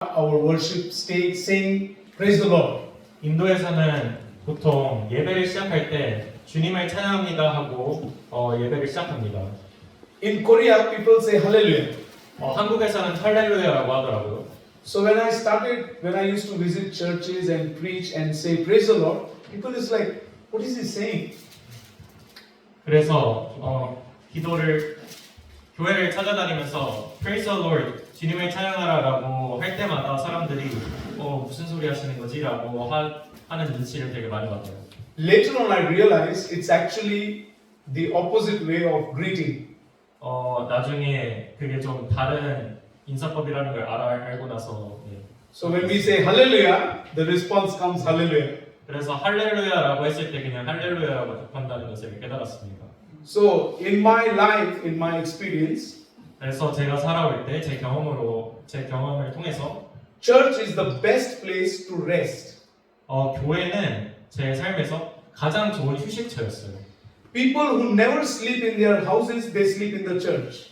our worship stage saying praise the Lord. 인도에서는 보통 예배를 시작할 때 주님을 찬양합니다 하고 예배를 시작합니다. In Korea, people say hallelujah. 한국에서는 할렐루야라고 하더라고요. So when I used to visit churches and preach and say praise the Lord, people is like, what is he saying? 그래서 교회를 찾아다니면서 Praise the Lord, 주님을 찬양하라라고 할 때마다 사람들이 무슨 소리 하시는 거지라고 하는 눈치를 되게 많이 받아요. Later on, I realized it's actually the opposite way of greeting. 나중에 그게 좀 다른 인사법이라는 걸 알고 나서 So when we say hallelujah, the response comes hallelujah. 그래서 할렐루야라고 했을 때 그냥 할렐루야라고 답한다는 것을 깨달았습니다. So in my life, in my experience, 그래서 제가 살아올 때 제 경험을 통해서 church is the best place to rest. 교회는 제 삶에서 가장 좋은 휴식처였어요. People who never sleep in their houses, they sleep in the church.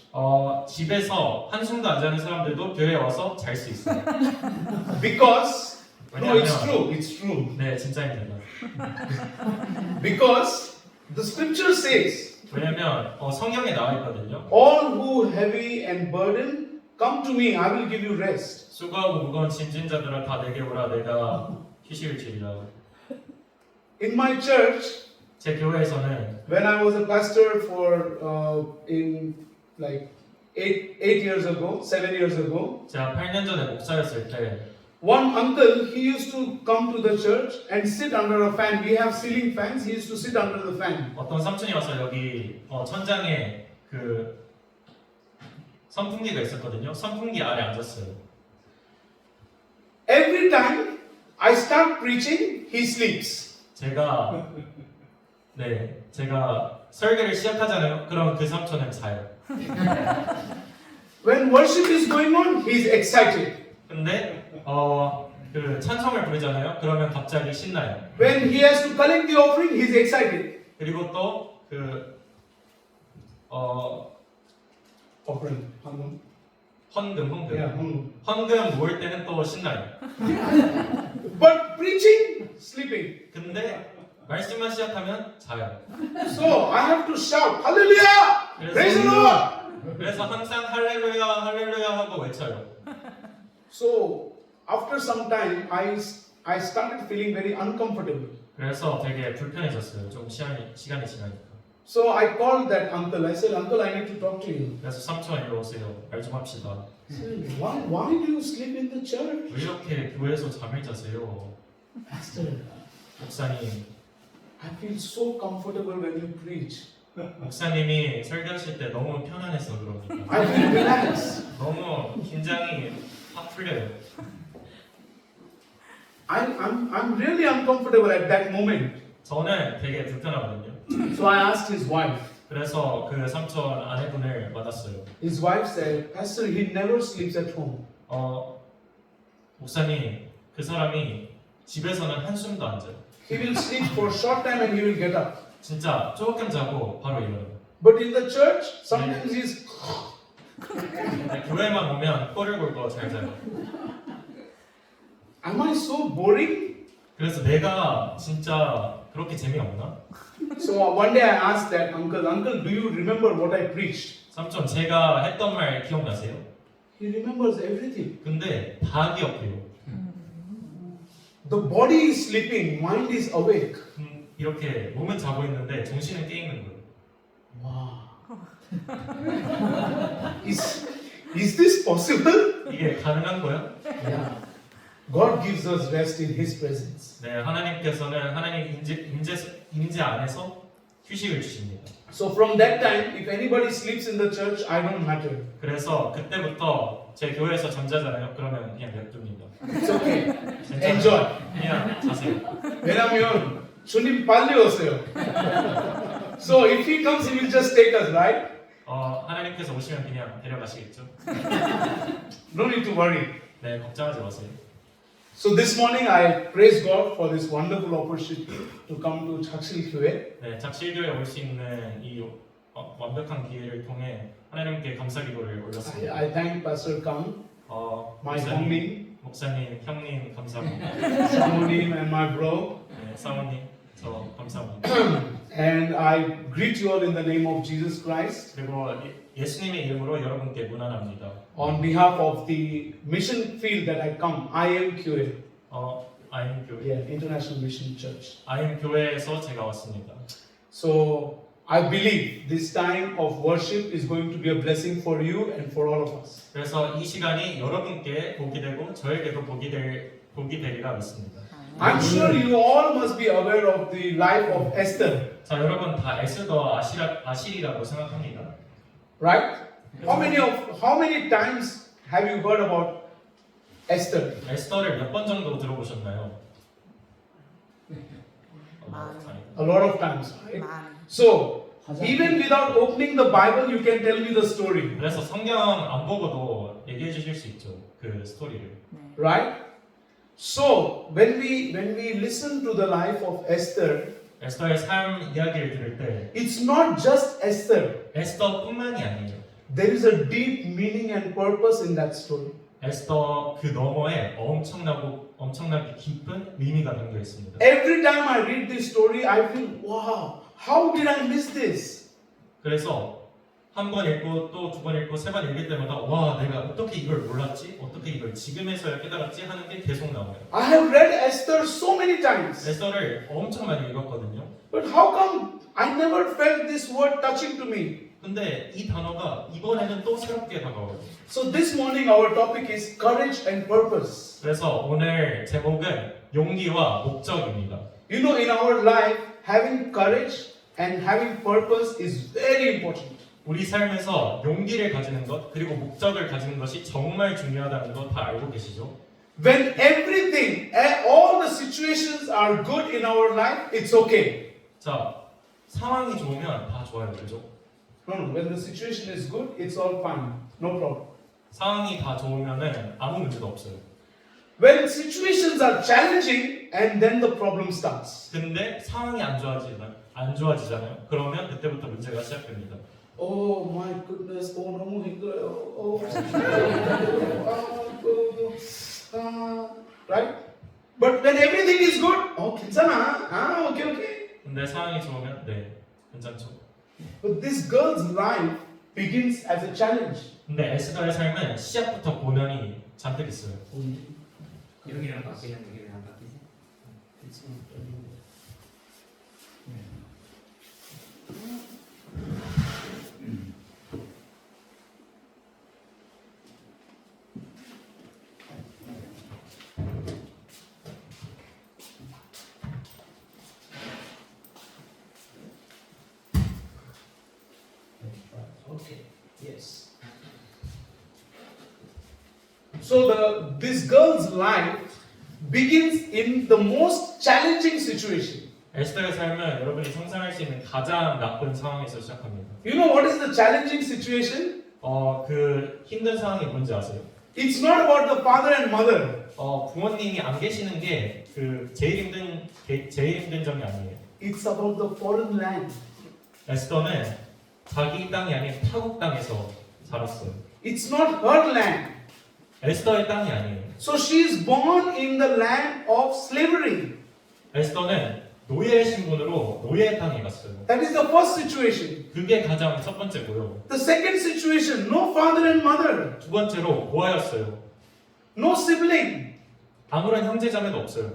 집에서 한숨도 안 자는 사람들도 교회에 와서 잘 수 있어요. Because, no, 왜냐하면- it's true. 네, 진짜입니다. Because the scripture says, 왜냐면 성경에 나와 있거든요. all who heavy and burden, come to me, I will give you rest. 수고하고 무거운 짐진 자들아 다 내게 오라 내가 휴식을 주리라. In my church, 제 교회에서는 when I was a pastor for in like 7 years ago, 제가 8년 전에 목사였을 때 one uncle, he used to come to the church and sit under a fan. We have ceiling fans. He used to sit under the fan. 어떤 삼촌이 와서 여기 천장에 그 선풍기가 있었거든요. 선풍기 아래 앉았어요. Every time I start preaching, he sleeps. 제가 설교를 시작하잖아요. 그럼 그 삼촌은 자요. When worship is going on, he's excited. 근데 그 찬송을 부르잖아요. 그러면 갑자기 신나요. When he has to collect the offering, he's excited. 그리고 또 그 Offering. Hangum. 헌금 Yeah, hangum. 헌금 모을 때는 또 신나요. But preaching, sleeping. 근데 말씀만 시작하면 자요. So I have to shout, Hallelujah! Praise the Lord! 그래서 항상 할렐루야 할렐루야 하고 외쳐요. So after some time, I started feeling very uncomfortable. 그래서 되게 불편해졌어요. 좀 시간이 지나니까. So I called that uncle. I said, Uncle, I need to talk to you. 그래서 삼촌 이리 오세요. 말 좀 합시다. He said, why do you sleep in the church? 왜 이렇게 교회에서 잠을 자세요? Pastor, 목사님, I feel so comfortable when you preach. 목사님이 설교하실 때 너무 편안해서 그럽니다. I feel relaxed. 너무 긴장이 확 풀려요. I'm really uncomfortable at that moment. 저는 되게 불편하거든요. So I asked his wife. 그래서 그 삼촌 아내분을 만났어요. His wife said, Pastor, he never sleeps at home. 목사님, 그 사람이 집에서는 한숨도 안 자요. He will sleep for a short time and he will get up. 진짜 조금 자고 바로 일어나요. But in the church, sometimes he's... 근데 교회만 오면 코를 골고 잘 자요. Am I so boring? 그래서 내가 진짜 그렇게 재미없나? So one day I asked that uncle, do you remember what I preached? 삼촌, 제가 했던 말 기억나세요? He remembers everything. 근데 다 기억해요. The body is sleeping, mind is awake. 이렇게 몸은 자고 있는데 정신은 깨 있는 거예요. Wow. Is this possible? 이게 가능한 거야? Yeah. God gives us rest in His presence. 네, 하나님께서는 하나님 임재 안에서 휴식을 주십니다. So from that time, if anybody sleeps in the church, I don't matter. 그래서 그때부터 제 교회에서 잠자잖아요. 그러면 그냥 냅둡니다. It's okay. 괜찮아요. Enjoy. 그냥 자세요. 왜냐면 주님 빨리 오세요. So if He comes, He will just take us, right? 하나님께서 오시면 그냥 데려가시겠죠? No need to worry. 네, 걱정하지 마세요. So this morning I praise God for this wonderful opportunity to come to 작실 교회. 네, 작실교회 올 수 있는 이 완벽한 기회를 통해 하나님께 감사기도를 올렸습니다. I thank Pastor Kang, my 목사님, homie, 목사님, 형님 감사합니다. Samonim and my bro. 네, 사모님 저 감사합니다. And I greet you all in the name of Jesus Christ. 그리고 예수님의 이름으로 여러분께 문안합니다. On behalf of the mission field that I come, I am QA. IM 교회, Yeah, International Mission Church. IM 교회에서 제가 왔습니다. So I believe this time of worship is going to be a blessing for you and for all of us. 그래서 이 시간이 여러분께 복이 되고 저에게도 복이 되리라 믿습니다. I'm sure you all must be aware of the life of Esther, 자, 여러분 다 에스더 아실이라고 생각합니다. right? How many times have you heard about Esther? 에스더를 몇 번 정도 들어보셨나요? A lot of times, right? 많이. So even without opening the Bible, you can tell me the story, 그래서 성경 안 보고도 얘기해 주실 수 있죠. 그 스토리를. right? So when we listen to the life of Esther, 에스더의 삶 이야기를 들을 때 it's not just Esther. 에스더뿐만이 아니에요. There is a deep meaning and purpose in that story. 에스더 그 너머에 엄청나게 깊은 의미가 담겨 있습니다. Every time I read this story, I feel, wow, how did I miss this? 그래서 한 번 읽고 또 두 번 읽고 세 번 읽을 때마다 와 내가 어떻게 이걸 몰랐지? 어떻게 이걸 지금에서야 깨달았지? 하는 게 계속 나와요. I have read Esther so many times, 에스더를 엄청 많이 읽었거든요. but how come I never felt this word touching to me? 근데 이 단어가 이번에는 또 새롭게 다가와요. So this morning our topic is courage and purpose. 그래서 오늘 제목은 용기와 목적입니다. You know, in our life, having courage and having purpose is very important. 우리 삶에서 용기를 가지는 것 그리고 목적을 가지는 것이 정말 중요하다는 거 다 알고 계시죠? When everything, all the situations are good in our life, it's okay. 자, 상황이 좋으면 다 좋아요, 그죠? No, when the situation is good, it's all fine. No problem. 상황이 다 좋으면은 아무 문제도 없어요. When situations are challenging, and then the problem starts. 근데 상황이 안 좋아지잖아요. 그러면 그때부터 문제가 시작됩니다. Oh my goodness, oh 너무 힘들어요. Right? But when everything is good, 괜찮아. Okay. 근데 상황이 좋으면 네, 괜찮죠. But this girl's life begins as a challenge. 근데 에스더의 삶은 시작부터 고난이 잔뜩 있어요. 여기랑 바뀌는 여기랑 바뀌지? Okay. Yes. So this girl's life begins in the most challenging situation. 에스더의 삶은 여러분이 상상할 수 있는 가장 나쁜 상황에서 시작합니다. You know what is the challenging situation? 그 힘든 상황이 뭔지 아세요? It's not about the father and mother. 부모님이 안 계시는 게 그 제일 힘든 점이 아니에요. It's about the foreign land. 에스더는 자기 땅이 아닌 타국 땅에서 자랐어요. It's not her land. 에스더의 땅이 아니에요. So she is born in the land of slavery. 에스더는 노예 신분으로 노예 땅에 갔어요. That is the first situation. 그게 가장 첫 번째고요. The second situation, no father and mother, 두 번째로 고아였어요. no sibling. 아무런 형제자매도 없어요.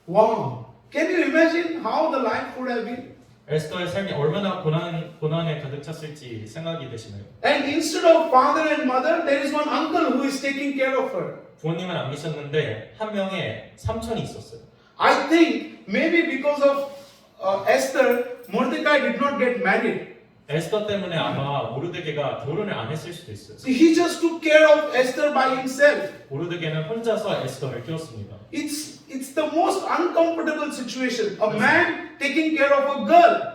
Wow. Can you imagine how the life would have been? 에스더의 삶이 얼마나 고난에 가득 찼을지 생각이 되시나요? And instead of father and mother, there is one uncle who is taking care of her. 부모님은 안 계셨는데 한 명의 삼촌이 있었어요. I think maybe because of Esther, Mordecai did not get married. 에스더 때문에 아마 모르드게가 결혼을 안 했을 수도 있어요. So he just took care of Esther by himself. 모르드게는 혼자서 에스더를 키웠습니다. It's the most uncomfortable situation. A man taking care of a girl.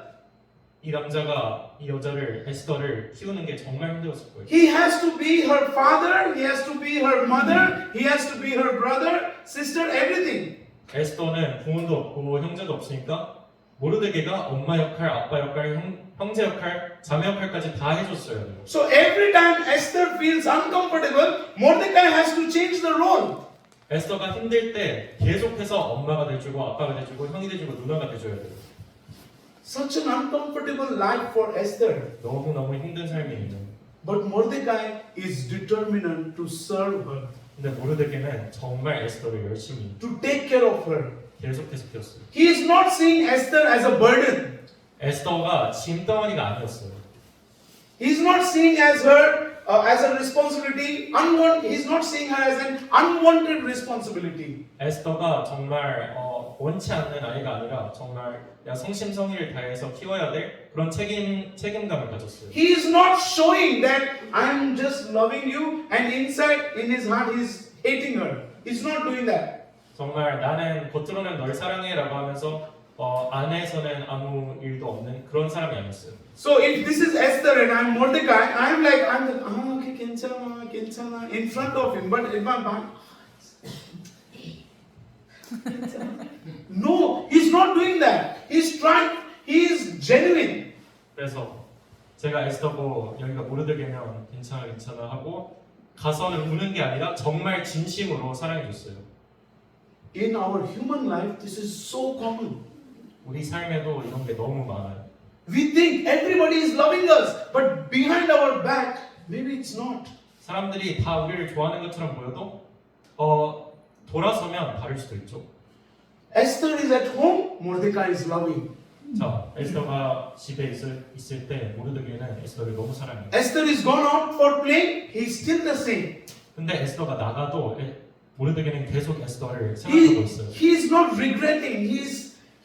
이 남자가 이 여자를 에스더를 키우는 게 정말 힘들었을 거예요. He has to be her father, he has to be her mother, he has to be her brother, sister, everything. 에스더는 부모도 없고 형제도 없으니까 모르드게가 엄마 역할, 아빠 역할, 형제 역할, 자매 역할까지 다 해줬어야 돼요. So every time Esther feels uncomfortable, Mordecai has to change the role. 에스더가 힘들 때 계속해서 엄마가 돼주고 아빠가 돼주고 형이 돼주고 누나가 돼줘야 돼요. Such an uncomfortable life for Esther. 너무너무 힘든 삶이에요. But Mordecai is determined to serve her, 근데 모르드게는 정말 에스더를 열심히 to take care of her. 계속해서 키웠어요. He is not seeing Esther as a burden. 에스더가 짐덩어리가 아니었어요. He is not seeing as her as a responsibility. He is not seeing her as an unwanted responsibility. 에스더가 정말 원치 않는 아이가 아니라 정말 내가 성심성의를 다해서 키워야 될 그런 책임감을 가졌어요. He is not showing that I am just loving you, and inside in his heart he is hating her. He's not doing that. 정말 나는 겉으로는 널 사랑해라고 하면서 안에서는 아무 일도 없는 그런 사람이 아니었어요. So if this is Esther and I'm Mordecai, I'm like okay, 괜찮아 in front of him, but in my back. No, he's not doing that. He's trying. He is genuine. 그래서 제가 에스더고 여기가 모르드게면 괜찮아 하고 가서는 우는 게 아니라 정말 진심으로 사랑해줬어요. In our human life, this is so common. 우리 삶에도 이런 게 너무 많아요. We think everybody is loving us, but behind our back, maybe it's not. 사람들이 다 우리를 좋아하는 것처럼 보여도 돌아서면 다를 수도 있죠. Esther is at home, Mordecai is loving. 자, 에스더가 집에 있을 때 모르드게는 에스더를 너무 사랑해요. Esther is gone out for playing, he's still the same. 근데 에스더가 나가도 모르드게는 계속 에스더를 생각하고 있어요. He is not regretting.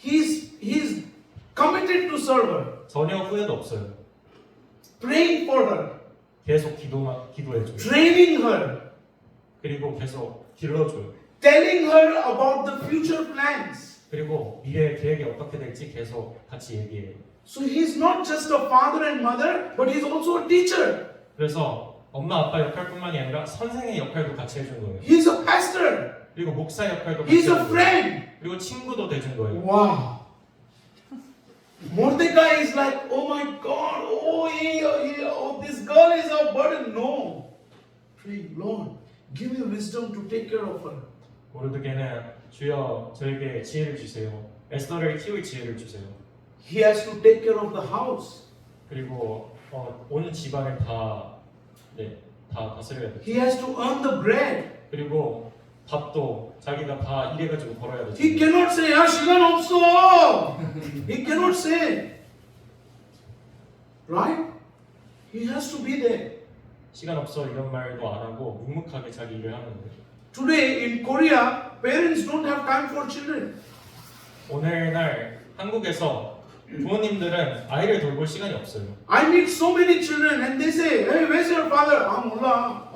He's committed to serve her, 전혀 후회도 없어요. praying for her, 계속 기도해줘요. training her, 그리고 계속 길러줘요. telling her about the future plans. 그리고 미래 계획이 어떻게 될지 계속 같이 얘기해요. So he's not just a father and mother, but he's also a teacher. 그래서 엄마 아빠 역할뿐만이 아니라 선생의 역할도 같이 해준 거예요. He's a pastor. 그리고 목사 역할도 같이 He's a 해준 거예요. friend. 그리고 친구도 돼준 거예요. Wow. Mordecai is like, oh my God, this girl is a burden. No. Pray, Lord, give me wisdom to take care of her. 모르드게는 주여 저에게 지혜를 주세요. 에스더를 키울 지혜를 주세요. He has to take care of the house. 그리고 온 집안을 다 다스려야 돼요. He has to earn the bread. 그리고 밥도 자기가 다 일해가지고 벌어야 돼요. He cannot say, 시간 없어. He cannot say. Right? He has to be there. 시간 없어 이런 말도 안 하고 묵묵하게 자기 일을 하는 거예요. Today in Korea, parents don't have time for children. 오늘날 한국에서 부모님들은 아이를 돌볼 시간이 없어요. I meet so many children and they say, hey, where's your father? 몰라.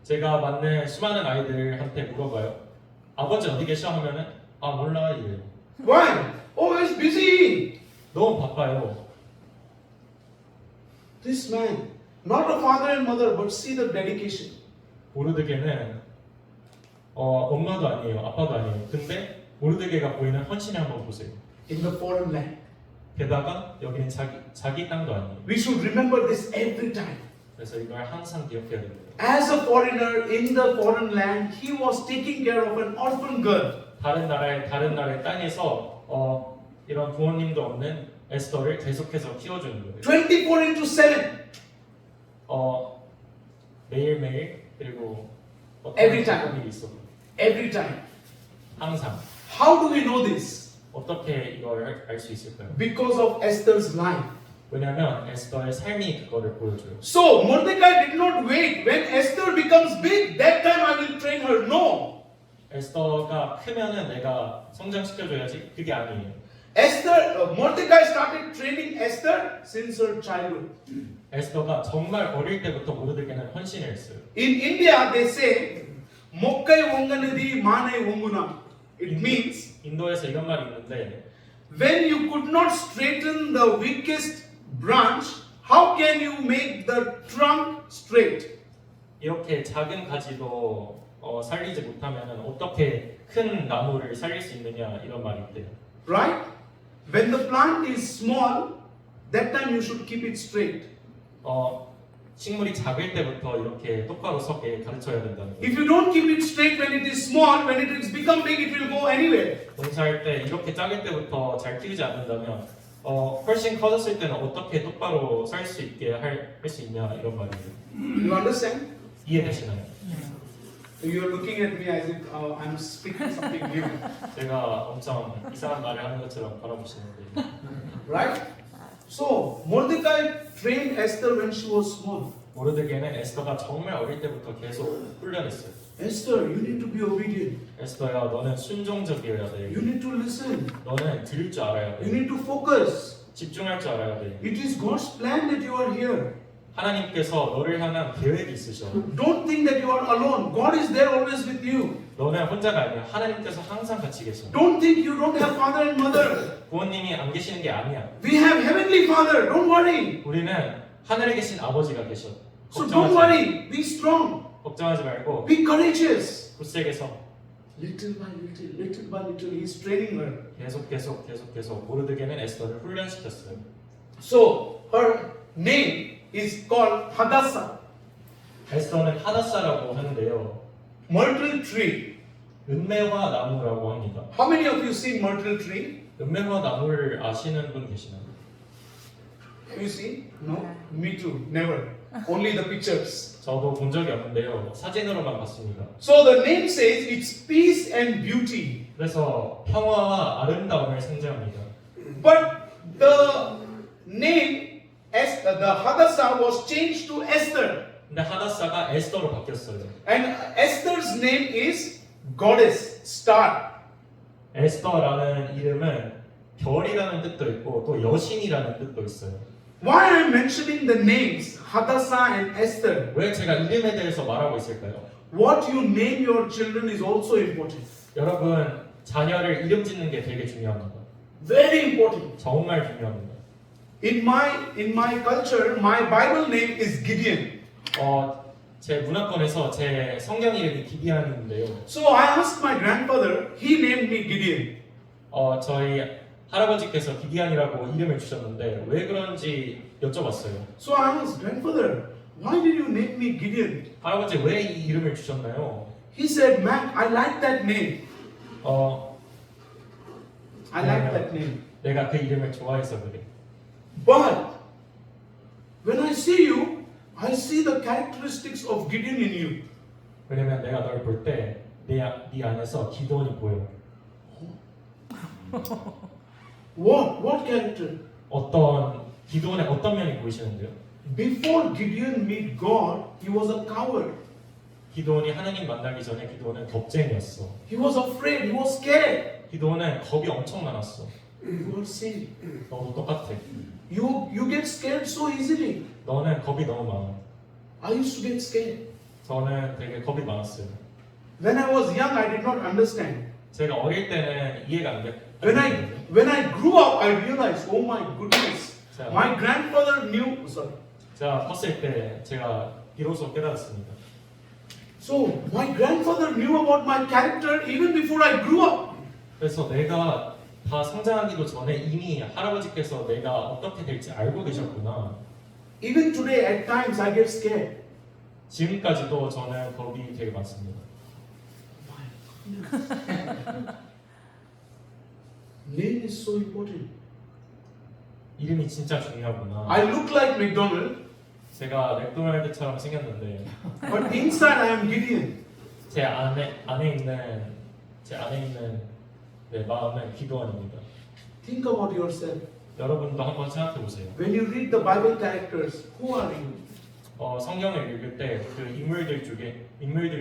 제가 만난 수많은 아이들한테 물어봐요. 아버지 어디 계셔? 하면은 몰라 이래요. Why? He's busy. 너무 바빠요. This man, not a father and mother, but see the dedication. 모르드게는 엄마도 아니에요, 아빠도 아니에요. 근데 모르드게가 보이는 헌신을 한번 보세요. In the foreign land. 게다가 여기는 자기 땅도 아니에요. We should remember this every time. 그래서 이걸 항상 기억해야 됩니다. As a foreigner in the foreign land, he was taking care of an orphan girl. 다른 나라의 땅에서 이런 부모님도 없는 에스더를 계속해서 키워주는 거예요. 24/7. 매일매일 그리고 Every time. 어떤 일이 있어도 Every time. 항상. How do we know this? 어떻게 이걸 알 수 있을까요? Because of Esther's life. 왜냐하면 에스더의 삶이 그거를 보여줘요. So Mordecai did not wait. When Esther becomes big, that time I will train her. No. 에스더가 크면은 내가 성장시켜줘야지. 그게 아니에요. Mordecai started training Esther since her childhood. 에스더가 정말 어릴 때부터 모르드게는 헌신을 했어요. In India, they say, "Mokkai wonganidi mane wonguna." It means 인도에서 이런 말이 있는데 when you could not straighten the weakest branch, how can you make the trunk straight? 이렇게 작은 가지도 살리지 못하면 어떻게 큰 나무를 살릴 수 있느냐 이런 말이 있대요. Right? When the plant is small, that time you should keep it straight. 식물이 작을 때부터 이렇게 똑바로 서게 가르쳐야 된다는 거예요. If you don't keep it straight when it is small, when it is become big, it will go anywhere. 농사할 때 이렇게 작을 때부터 잘 키우지 않는다면 훨씬 커졌을 때는 어떻게 똑바로 설 수 있게 할 수 있냐 이런 말이에요. You understand? 이해되시나요? You are looking at me as if I'm speaking something new, 제가 엄청 이상한 말을 하는 것처럼 바라보시는데 right? So Mordecai trained Esther when she was small. 모르드게는 에스더가 정말 어릴 때부터 계속 훈련했어요. Esther, you need to be obedient. 에스더야, 너는 순종적이어야 돼. You need to listen. 너는 들을 줄 알아야 You 돼. need to focus. 집중할 줄 알아야 돼. It is God's plan that you are here. 하나님께서 너를 향한 계획이 있으셔. Don't think that you are alone. God is there always with you. 너는 혼자가 아니야. 하나님께서 항상 같이 계셔. Don't think you don't have father and mother. 부모님이 안 계시는 게 아니야. We have heavenly Father. Don't worry. 우리는 하늘에 계신 아버지가 계셔. So don't worry. Be strong. 걱정하지 말고 Be courageous. 굳세게서 Little by little, little by little, He is training her. 계속 모르드게는 에스더를 훈련시켰어요. So her name is called Hadassah, 에스더는 하다사라고 하는데요. myrtle tree. 은매화 나무라고 합니다. How many of you seen myrtle tree? 은매화 나무를 아시는 분 계시나요? Have you seen? No? Me too. Never. Only the pictures. 저도 본 적이 없는데요. 사진으로만 봤습니다. So the name says it's peace and beauty. 그래서 평화와 아름다움을 상징합니다. But the name, the Hadassah was changed to Esther. 근데 하다사가 에스더로 바뀌었어요. And Esther's name is goddess, star. 에스더라는 이름은 별이라는 뜻도 있고 또 여신이라는 뜻도 있어요. Why I am mentioning the names Hadassah and Esther? 왜 제가 이름에 대해서 말하고 있을까요? What you name your children is also important. 여러분, 자녀를 이름 짓는 게 되게 중요합니다. Very important. 정말 중요합니다. In my culture, my Bible name is Gideon. 제 문화권에서 제 성경 이름이 기디안인데요. So I asked my grandfather. He named me Gideon. 저희 할아버지께서 기디안이라고 이름을 주셨는데 왜 그런지 여쭤봤어요. So I asked grandfather, why did you name me Gideon? 할아버지 왜 이 이름을 주셨나요? He said, Mac, I like that name. I like that name. 내가 그 이름을 좋아해서 그래. But when I see you, I see the characteristics of Gideon in you. 왜냐면 내가 널 볼 때 네 안에서 기도원이 보여. What character? 기도원의 어떤 면이 보이시는데요? Before Gideon meet God, he was a coward. 기도원이 하나님 만나기 전에 기도원은 겁쟁이였어. He was afraid. He was scared. 기도원은 겁이 엄청 많았어. You are same. 너도 똑같아. You get scared so easily. 너는 겁이 너무 많아. I used to get scared. 저는 되게 겁이 많았어요. When I was young, I did not understand. 제가 어릴 때는 이해가 안 돼. When I grew up, I realized, oh my goodness, my grandfather knew. Sorry. 제가 컸을 때 제가 비로소 깨달았습니다. So my grandfather knew about my character even before I grew up. 그래서 내가 다 성장하기도 전에 이미 할아버지께서 내가 어떻게 될지 알고 계셨구나. Even today, at times, I get scared. 지금까지도 저는 겁이 되게 많습니다. Name is so important. 이름이 진짜 중요하구나. I look like McDonald, 제가 맥도날드처럼 생겼는데 but inside I am Gideon. 제 안에 있는 내 마음은 기도원입니다. Think about yourself. 여러분도 한번 생각해 보세요. When you read the Bible characters, who are you? 성경을 읽을 때 그 인물들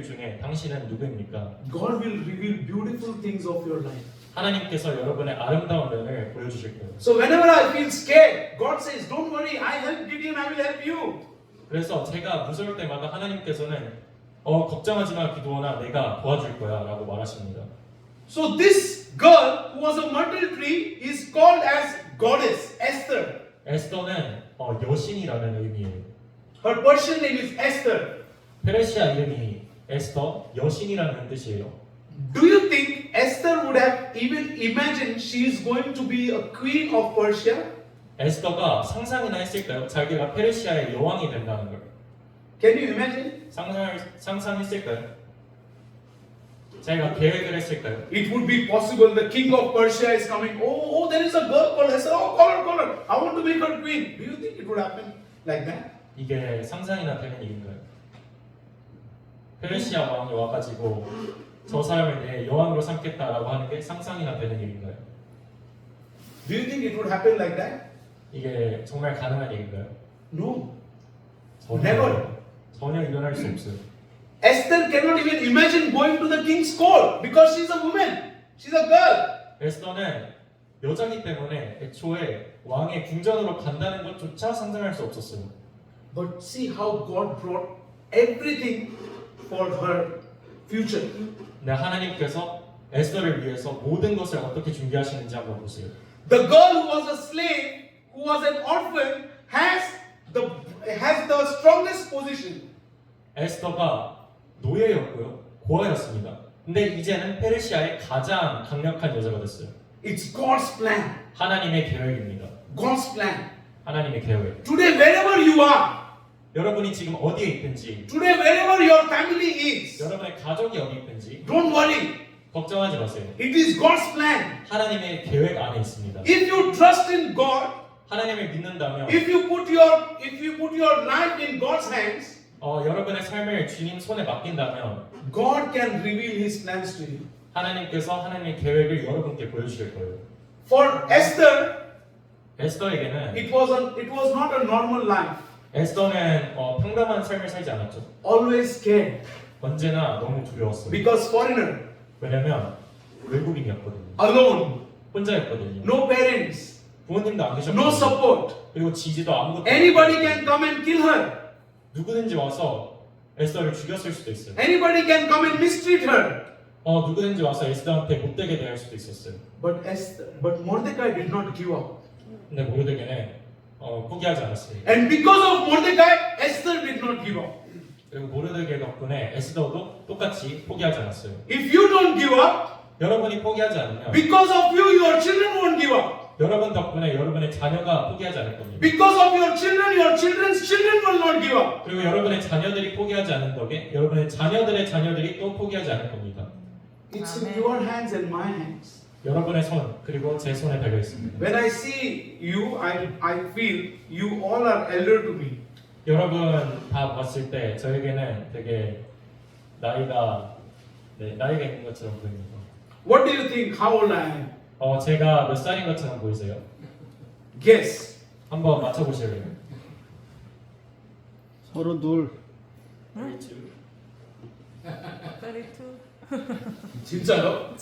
중에 당신은 누구입니까? God will reveal beautiful things of your life. 하나님께서 여러분의 아름다운 면을 보여주실 거예요. So whenever I feel scared, God says, "Don't worry, I help Gideon. I will help you." 그래서 제가 무서울 때마다 하나님께서는 걱정하지 마 기도원아 내가 도와줄 거야라고 말하십니다. So this girl who was a myrtle tree is called as goddess Esther. 에스더는 여신이라는 의미예요. Her Persian name is Esther. 페르시아 이름이 에스더 여신이라는 뜻이에요. Do you think Esther would have even imagined she is going to be a queen of Persia? 에스더가 상상이나 했을까요? 자기가 페르시아의 여왕이 된다는 걸. Can you imagine? 상상했을까요? 자기가 계획을 했을까요? It would be possible. The king of Persia is coming. Oh, there is a girl called Esther. Oh, call her. I want to make her queen. Do you think it would happen like that? 이게 상상이나 되는 일인가요? 페르시아 왕이 와가지고 저 사람을 내 여왕으로 삼겠다라고 하는 게 상상이나 되는 일인가요? Do you think it would happen like that? 이게 정말 가능한 일인가요? No. 전혀, Never. 전혀 일어날 수 없어요. Esther cannot even imagine going to the king's court because she's a woman. She's a girl. 에스더는 여자기 때문에 애초에 왕의 궁전으로 간다는 것조차 상상할 수 없었어요. But see how God brought everything for her future. 근데 하나님께서 에스더를 위해서 모든 것을 어떻게 준비하시는지 한번 보세요. The girl who was a slave, who was an orphan, has the strongest position. 에스더가 노예였고요, 고아였습니다. 근데 이제는 페르시아의 가장 강력한 여자가 됐어요. It's God's plan. 하나님의 계획입니다. God's plan. 하나님의 계획. Today, wherever you are, 여러분이 지금 어디에 있든지, today, wherever your family is, 여러분의 가족이 어디 있든지 don't worry. 걱정하지 마세요. It is God's plan. 하나님의 계획 안에 있습니다. If you trust in God, 하나님을 믿는다면 if you put your life in God's hands, 여러분의 삶을 주님 손에 맡긴다면 God can reveal His plans to you. 하나님께서 하나님의 계획을 여러분께 보여주실 거예요. For Esther, 에스더에게는 it was not a normal life. 에스더는 평범한 삶을 살지 않았죠. Always scared 언제나 너무 두려웠어요. because foreigner, 왜냐면 외국인이었거든요. alone, 혼자였거든요. no parents, 부모님도 안 no 계셨거든요. support. 그리고 지지도 아무것도 Anybody can come and kill her. 누구든지 와서 에스더를 죽였을 수도 있어요. Anybody can come and mistreat her. 누구든지 와서 에스더한테 못되게 대할 수도 있었어요. But Mordecai did not give up. 근데 모르드게는 포기하지 않았어요. And because of Mordecai, Esther did not give up. 그리고 모르드게 덕분에 에스더도 똑같이 포기하지 않았어요. If you don't give up, 여러분이 포기하지 않으면 because of you, your children won't give up. 여러분 덕분에 여러분의 자녀가 포기하지 않을 겁니다. Because of your children, your children's children will not give up. 그리고 여러분의 자녀들이 포기하지 않은 덕에 여러분의 자녀들의 자녀들이 또 포기하지 않을 겁니다. It's in your hands and my hands. 여러분의 손 그리고 제 손에 달려 있습니다. When I see you, I feel you all are elder to me. 여러분 다 봤을 때 저에게는 되게 나이가 있는 것처럼 보입니다. What do you think? How old I am? 제가 몇 살인 것처럼 보이세요? Guess. 한번 맞춰보실래요? 32. 32. 진짜요?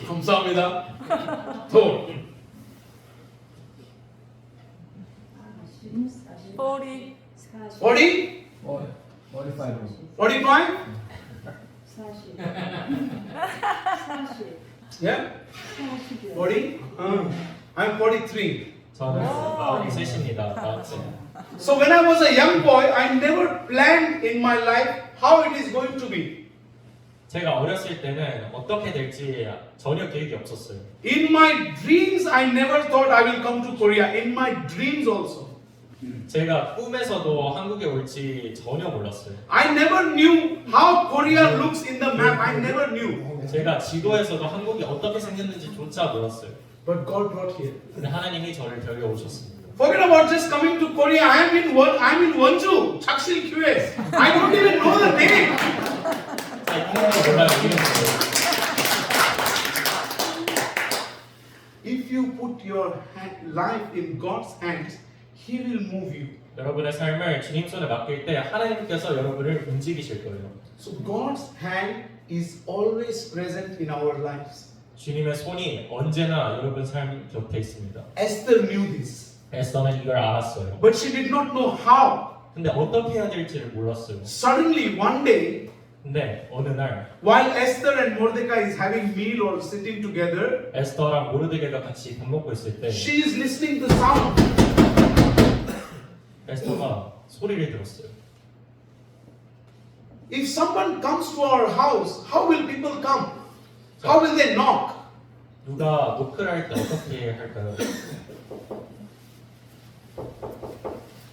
감사합니다. 더. 40. 40? 45. 45? 40. Yeah? 40? I'm 43. 저는 셋입니다. 나왔어요. So when I was a young boy, I never planned in my life how it is going to be. 제가 어렸을 때는 어떻게 될지 전혀 계획이 없었어요. In my dreams, I never thought I will come to Korea. In my dreams also. 제가 꿈에서도 한국에 올지 전혀 몰랐어요. I never knew how Korea looks in the map. I never knew. 제가 지도에서도 한국이 어떻게 생겼는지조차 몰랐어요. But God brought here. 근데 하나님이 저를 데려오셨습니다. Forget about just coming to Korea. I'm in Wonju, Chaksil QS. I don't even know the name. 한국어 몰라요. 이름도. If you put your life in God's hands, He will move you. 여러분의 삶을 주님 손에 맡길 때 하나님께서 여러분을 움직이실 거예요. So God's hand is always present in our lives. 주님의 손이 언제나 여러분 삶 곁에 있습니다. Esther knew this, 에스더는 이걸 알았어요. but she did not know how. 근데 어떻게 해야 될지를 몰랐어요. Suddenly, one day, 근데 어느 날 while Esther and Mordecai is having meal or sitting together, 에스더랑 모르드게가 같이 밥 먹고 있을 때 she is listening to sound. 에스더가 소리를 들었어요. If someone comes to our house, how will people come? How will they knock? 누가 노크를 할 때 어떻게 할까요?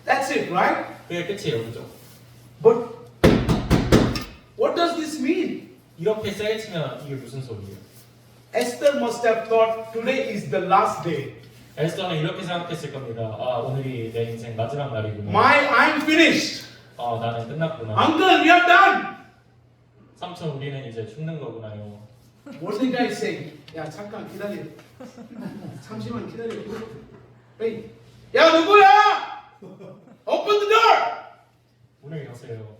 That's it, right? 그게 끝이에요, 그죠? But what does this mean? 이렇게 세게 치면 이게 무슨 소리예요? Esther must have thought today is the last day. 에스더는 이렇게 생각했을 겁니다. 아, 오늘이 내 인생 마지막 날이구나. I'm finished. 아, 나는 끝났구나. Uncle, we are done. 삼촌, 우리는 이제 죽는 거구나요. Mordecai is saying, 야 잠깐 기다려. 잠시만 기다려. Hey, 야 누구야? Open the door. 문을 여세요.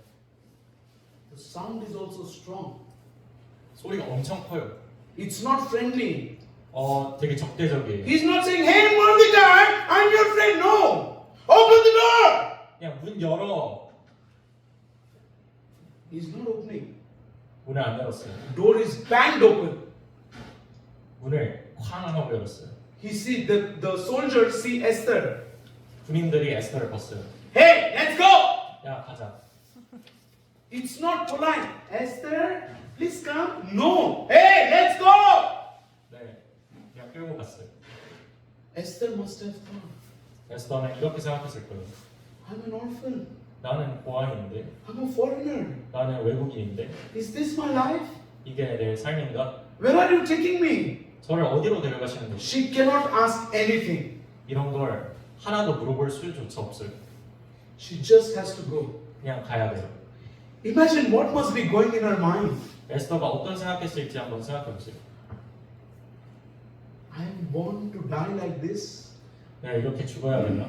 The sound is also strong. 소리가 엄청 커요. It's not friendly. 되게 적대적이에요. He's not saying, hey Mordecai, I'm your friend. No. Open the door. 그냥 문 열어. He's not opening. 문을 안 열었어요. Door is banged open. 문을 쾅 하고 열었어요. He see the soldiers see Esther. 군인들이 에스더를 봤어요. Hey, let's go. 야, 가자. It's not polite. Esther, please come. No. Hey, let's go. 네, 그냥 끌고 갔어요. Esther must have thought, 에스더는 이렇게 생각했을 거예요. I'm an orphan. 나는 고아인데, I'm a foreigner. 나는 외국인인데, Is this my life? 이게 내 삶인가? Where are you taking me? 저를 어디로 데려가시는 거지? She cannot ask anything. 이런 걸 하나도 물어볼 수조차 없어요. She just has to go. 그냥 가야 돼요. Imagine what must be going in her mind. 에스더가 어떤 생각했을지 한번 생각해 보세요. I'm born to die like this. 내가 이렇게 죽어야 되나?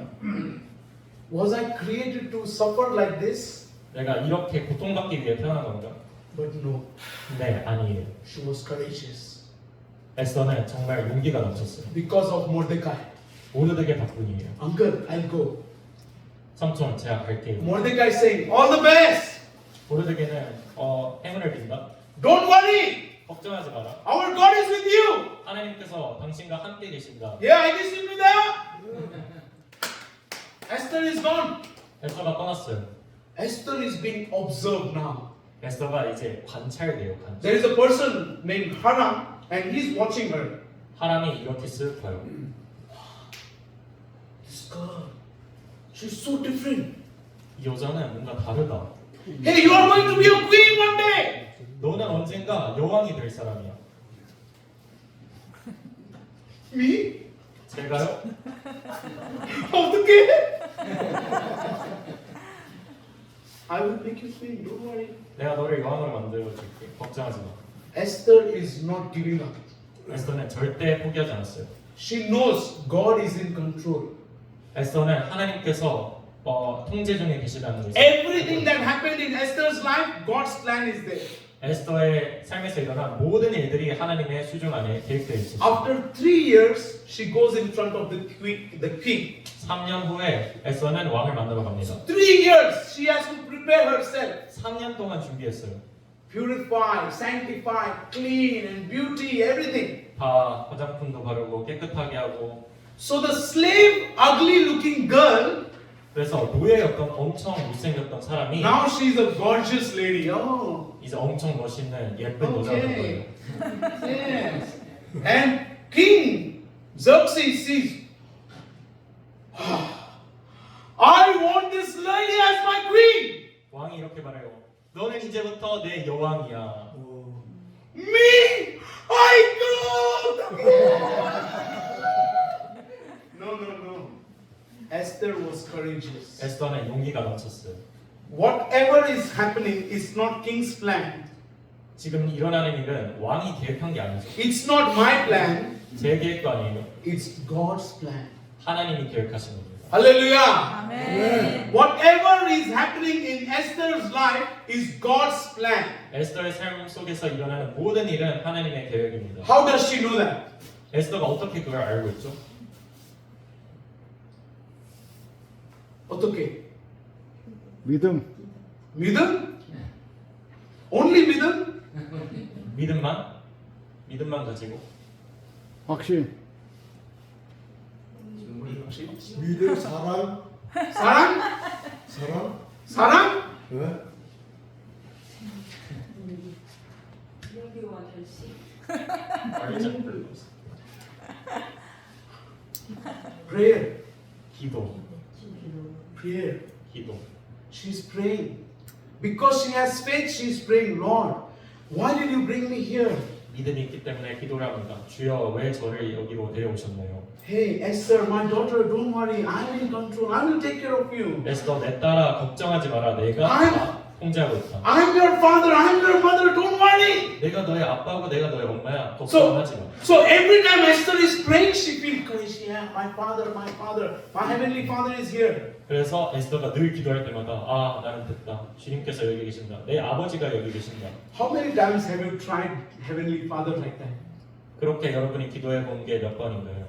Was I created to suffer like this? 내가 이렇게 고통받기 위해 태어난 건가? But no, 네, 아니에요. she was courageous 에스더는 정말 용기가 넘쳤어요. because of Mordecai. 모르드게 덕분이에요. Uncle, I'll go. 삼촌, 제가 갈게요. Mordecai saying, all the best. 모르드게는 행운을 빈다. Don't worry. 걱정하지 마라. Our God is with you. 하나님께서 당신과 함께 계신다. Yeah, 알겠습니다. Esther is gone. 에스더가 떠났어요. Esther is being observed now. 에스더가 이제 관찰돼요. 관찰. There is a person named Haram and he's watching her. 하람이 이렇게 쓱 봐요. This girl, she's so different. 이 여자는 뭔가 다르다. Hey, you are going to be a queen one day. 너는 언젠가 여왕이 될 사람이야. Me? 제가요? 어떻게? I will make you queen. Don't worry. 내가 너를 여왕으로 만들어줄게. 걱정하지 마. Esther is not giving up. 에스더는 절대 포기하지 않았어요. She knows God is in control. 에스더는 하나님께서 통제 중에 계시다는 것을 Everything that happened in Esther's life, God's plan is there. 에스더의 삶에서 일어난 모든 일들이 하나님의 수중 안에 계획되어 있습니다. After 3 years, she goes in front of the king. 3년 후에 에스더는 왕을 만나러 갑니다. 3 years, she has to prepare herself. 3년 동안 준비했어요. Purify, sanctify, clean and beauty, everything. 다 화장품도 바르고 깨끗하게 하고. So the slave, ugly looking girl, 그래서 노예였던 엄청 못생겼던 사람이 now she's a gorgeous lady. Oh, 이제 엄청 멋있는 예쁜 여자가 된 거예요. okay. Yes. And King Xerxes sees, I want this lady as my queen. 왕이 이렇게 말해요. 너는 이제부터 내 여왕이야. Me? I go! No. Esther was courageous. 에스더는 용기가 넘쳤어요. Whatever is happening is not king's plan. 지금 일어나는 일은 왕이 계획한 게 아니죠. It's not my plan. 제 계획도 아니에요. It's God's plan. 하나님이 계획하신 겁니다. Hallelujah. 아멘. Whatever is happening in Esther's life is God's plan. 에스더의 삶 속에서 일어나는 모든 일은 하나님의 계획입니다. How does she know that? 에스더가 어떻게 그걸 알고 있죠? 어떻게? 믿음. 믿음? Only 믿음? 믿음만 가지고. 확신. 믿음, 사랑, 사랑? 사랑, 사랑? 왜? 용기와 결심. 알죠? Prayer. 기도. Prayer. 기도. She's praying. Because she has faith, she's praying, Lord, why did you bring me here? 믿음이 있기 때문에 기도를 합니다. 주여 왜 저를 여기로 데려오셨나요? Hey, Esther, my daughter, don't worry. I'm in control. I will take care of you. 에스더 내 딸아 걱정하지 마라. 내가 다 통제하고 있다. I'm your father. I'm your mother. Don't worry. 내가 너의 아빠고 내가 너의 엄마야. 걱정하지 마. So every time Esther is praying, she feels courage. Yeah, my father, my heavenly father is here. 그래서 에스더가 늘 기도할 때마다 아 나는 됐다. 주님께서 여기 계신다. 내 아버지가 여기 계신다. How many times have you tried heavenly father like that? 그렇게 여러분이 기도해 본 게 몇 번인가요?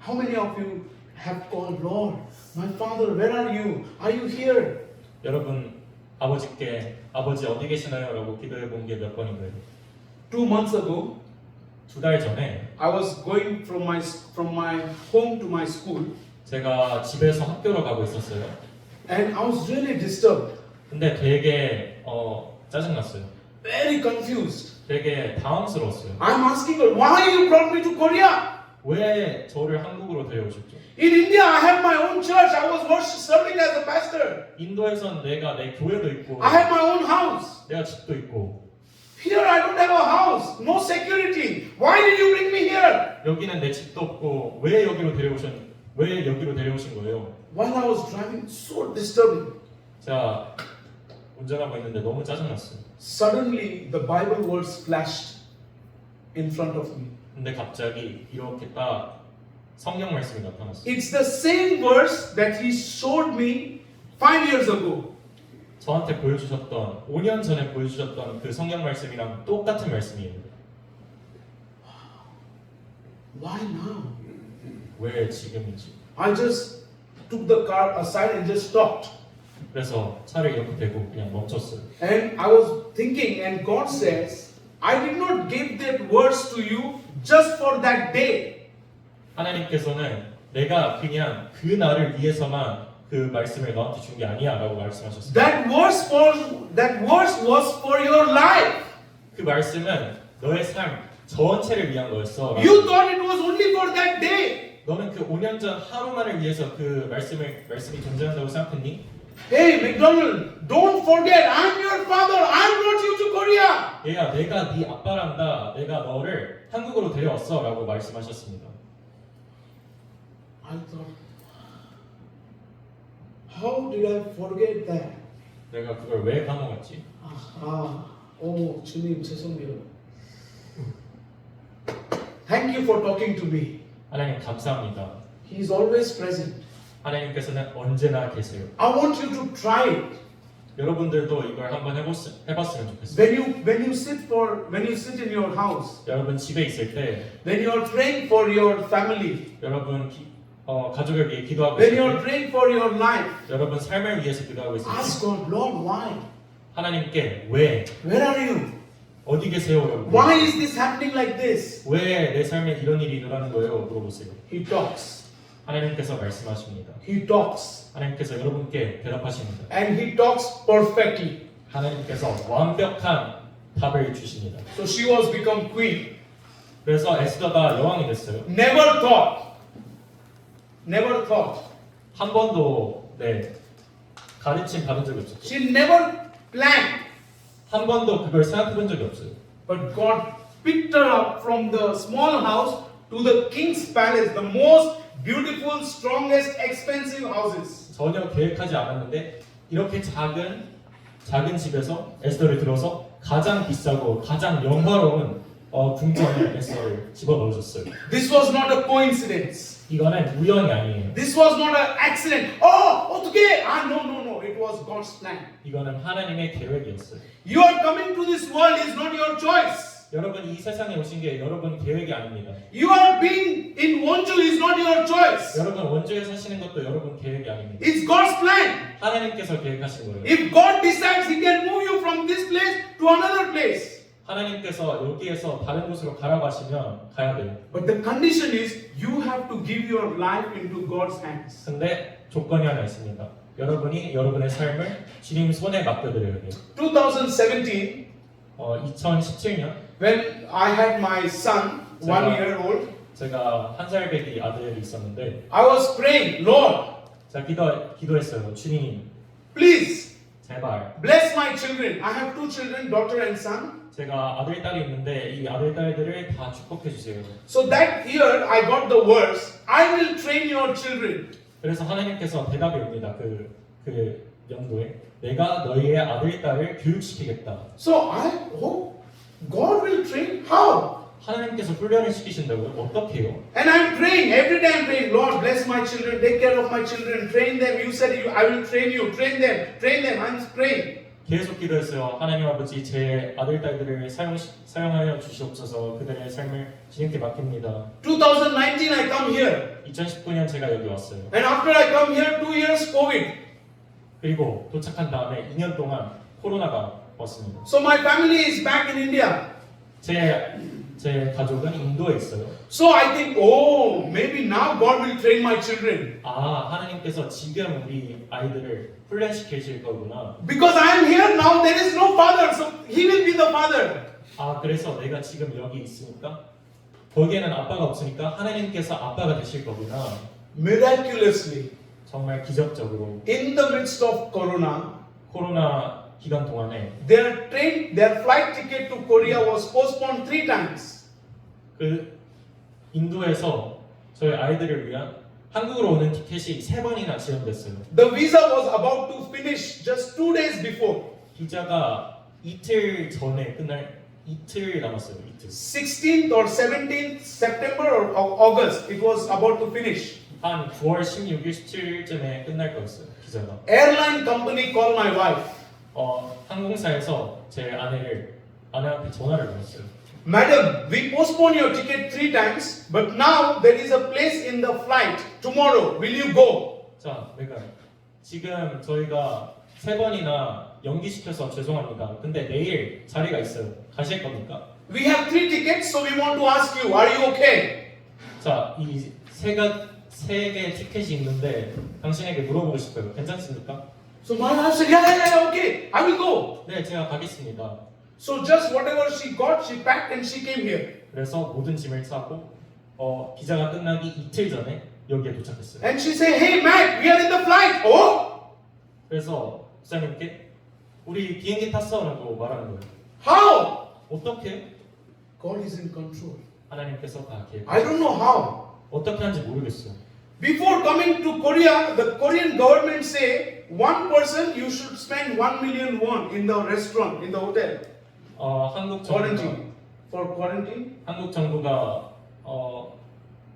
How many of you have called, Lord, my father, where are you? Are you here? 여러분 아버지께 아버지 어디 계시나요? 라고 기도해 본 게 몇 번인가요? 2 months ago, 2달 전에 I was going from my home to my school, 제가 집에서 학교로 가고 있었어요. and I was really disturbed, 근데 되게 짜증났어요. very confused. 되게 당황스러웠어요. I'm asking her, why you brought me to Korea? 왜 저를 한국으로 데려오셨죠? In India, I have my own church. I was serving as a pastor. 인도에선 내가 내 교회도 있고 I have my own house. 내가 집도 있고 Here, I don't have a house. No security. Why did you bring me here? 여기는 내 집도 없고 왜 여기로 데려오신 거예요? While I was driving, so disturbing. 제가 운전하고 있는데 너무 짜증났어요. Suddenly, the Bible words flashed in front of me. 근데 갑자기 이렇게 딱 성경 말씀이 나타났어요. It's the same verse that he showed me 5 years ago. 저한테 보여주셨던 5년 전에 보여주셨던 그 성경 말씀이랑 똑같은 말씀이에요. Why now? 왜 지금이지? I just took the car aside and just stopped. 그래서 차를 이렇게 대고 그냥 멈췄어요. And I was thinking, and God says, I did not give that verse to you just for that day. 하나님께서는 내가 그냥 그 날을 위해서만 그 말씀을 너한테 준 게 아니야라고 말씀하셨어요. That verse was for your life. 그 말씀은 너의 삶 전체를 위한 거였어. You thought it was only for that day. 너는 그 5년 전 하루만을 위해서 그 말씀이 존재한다고 생각했니? Hey, McDonald, don't forget, I'm your father. I brought you to Korea. 얘야, 내가 네 아빠란다. 내가 너를 한국으로 데려왔어라고 말씀하셨습니다. I thought, how did I forget that? 내가 그걸 왜 까먹었지? 주님 죄송해요. Thank you for talking to me. 하나님 감사합니다. He is always present. 하나님께서는 언제나 계세요. I want you to try it. 여러분들도 이걸 한번 해봤으면 좋겠어요. When you sit in your house, 여러분 집에 있을 때 when you are praying for your family, 여러분 가족을 위해 기도하고 when 있을 you are 때 praying for your life, 여러분 삶을 위해서 기도하고 있을 때 ask God, Lord, why? 하나님께 왜 Where are you? 어디 계세요 여러분? Why is this happening like this? 왜 내 삶에 이런 일이 일어나는 거예요? 물어보세요. He talks. 하나님께서 말씀하십니다. He talks. 하나님께서 여러분께 대답하십니다. And he talks perfectly. 하나님께서 완벽한 답을 주십니다. So she was become queen. 그래서 에스더가 여왕이 됐어요. Never thought. 한 번도 가르침 받은 적이 없었죠. She never planned. 한 번도 그걸 생각해 본 적이 없어요. But God picked her up from the small house to the king's palace, the most beautiful, strongest, expensive houses. 전혀 계획하지 않았는데 이렇게 작은 집에서 에스더를 들어서 가장 비싸고 가장 영화로운 궁전에 에스더를 집어넣으셨어요. This was not a coincidence. 이거는 우연이 아니에요. This was not an accident. 어떻게? No. It was God's plan. 이거는 하나님의 계획이었어요. You are coming to this world is not your choice. 여러분 이 세상에 오신 게 여러분 계획이 아닙니다. You are being in Wonju is not your choice. 여러분 원주에 사시는 것도 여러분 계획이 아닙니다. It's God's plan. 하나님께서 계획하신 거예요. If God decides He can move you from this place to another place. 하나님께서 여기에서 다른 곳으로 가라고 하시면 가야 돼요. But the condition is you have to give your life into God's hands. 근데 조건이 하나 있습니다. 여러분이 여러분의 삶을 주님 손에 맡겨드려야 돼요. 2017, 2017년 when I had my son, 1 year old, 제가 1살 배기 아들이 있었는데 I was praying, Lord, 자, 기도했어요. 주님, please 제발. bless my children. I have two children, daughter and son. 제가 아들, 딸이 있는데 이 아들, 딸들을 다 축복해 주세요. So that year I got the verse, I will train your children. 그래서 하나님께서 대답이 옵니다. 그 연도에 내가 너희의 아들, 딸을 교육시키겠다. So I hope God will train. How? 하나님께서 훈련을 시키신다고요? 어떻게요? And I'm praying, every day I'm praying, Lord bless my children, take care of my children, train them. You said I will train you, train them. I'm praying. 계속 기도했어요. 하나님 아버지, 제 아들, 딸들을 사용하여 주시옵소서. 그들의 삶을 주님께 맡깁니다. 2019 I come here. 2019년 제가 여기 왔어요. And after I come here, 2 years COVID. 그리고 도착한 다음에 2년 동안 코로나가 왔습니다. So my family is back in India. 제 가족은 인도에 있어요. So I think, oh, maybe now God will train my children. 아, 하나님께서 지금 우리 아이들을 훈련시키실 거구나. Because I am here now, there is no father, so He will be the father. 아, 그래서 내가 지금 여기 있으니까 거기에는 아빠가 없으니까 하나님께서 아빠가 되실 거구나. Miraculously, 정말 기적적으로 in the midst of Corona, 코로나 기간 동안에 their flight ticket to Korea was postponed 3 times. 그 인도에서 저희 아이들을 위한 한국으로 오는 티켓이 3번이나 지연됐어요. The visa was about to finish just 2 days before. 비자가 이틀 전에 이틀 남았어요. 이틀. 16th or 17th September or August, it was about to finish. 한 9월 16일, 17일쯤에 끝날 거였어요. 비자가. Airline company called my wife. 항공사에서 제 아내한테 전화를 걸었어요. Madam, we postponed your ticket 3 times, but now there is a place in the flight. Tomorrow, will you go? 자, 내가 지금 저희가 3번이나 연기시켜서 죄송합니다. 근데 내일 자리가 있어요. 가실 겁니까? We have 3 tickets, so we want to ask you, are you okay? 자, 이 세 개 티켓이 있는데 당신에게 물어보고 싶어요. 괜찮습니까? So my wife said, yeah, okay, I will go. 네, 제가 가겠습니다. So just whatever she got, she packed and she came here. 그래서 모든 짐을 차고 비자가 끝나기 이틀 전에 여기에 도착했어요. And she said, hey Matt, we are in the flight. Oh, 그래서 목사님께 우리 비행기 탔어라고 말하는 거예요. how? 어떻게? God is in control. 하나님께서 다 I 계획. don't know how. 어떻게 하는지 모르겠어요. Before coming to Korea, the Korean government say one person you should spend 1 million won in the restaurant, in the hotel. Quarantine. For quarantine? 한국 정부가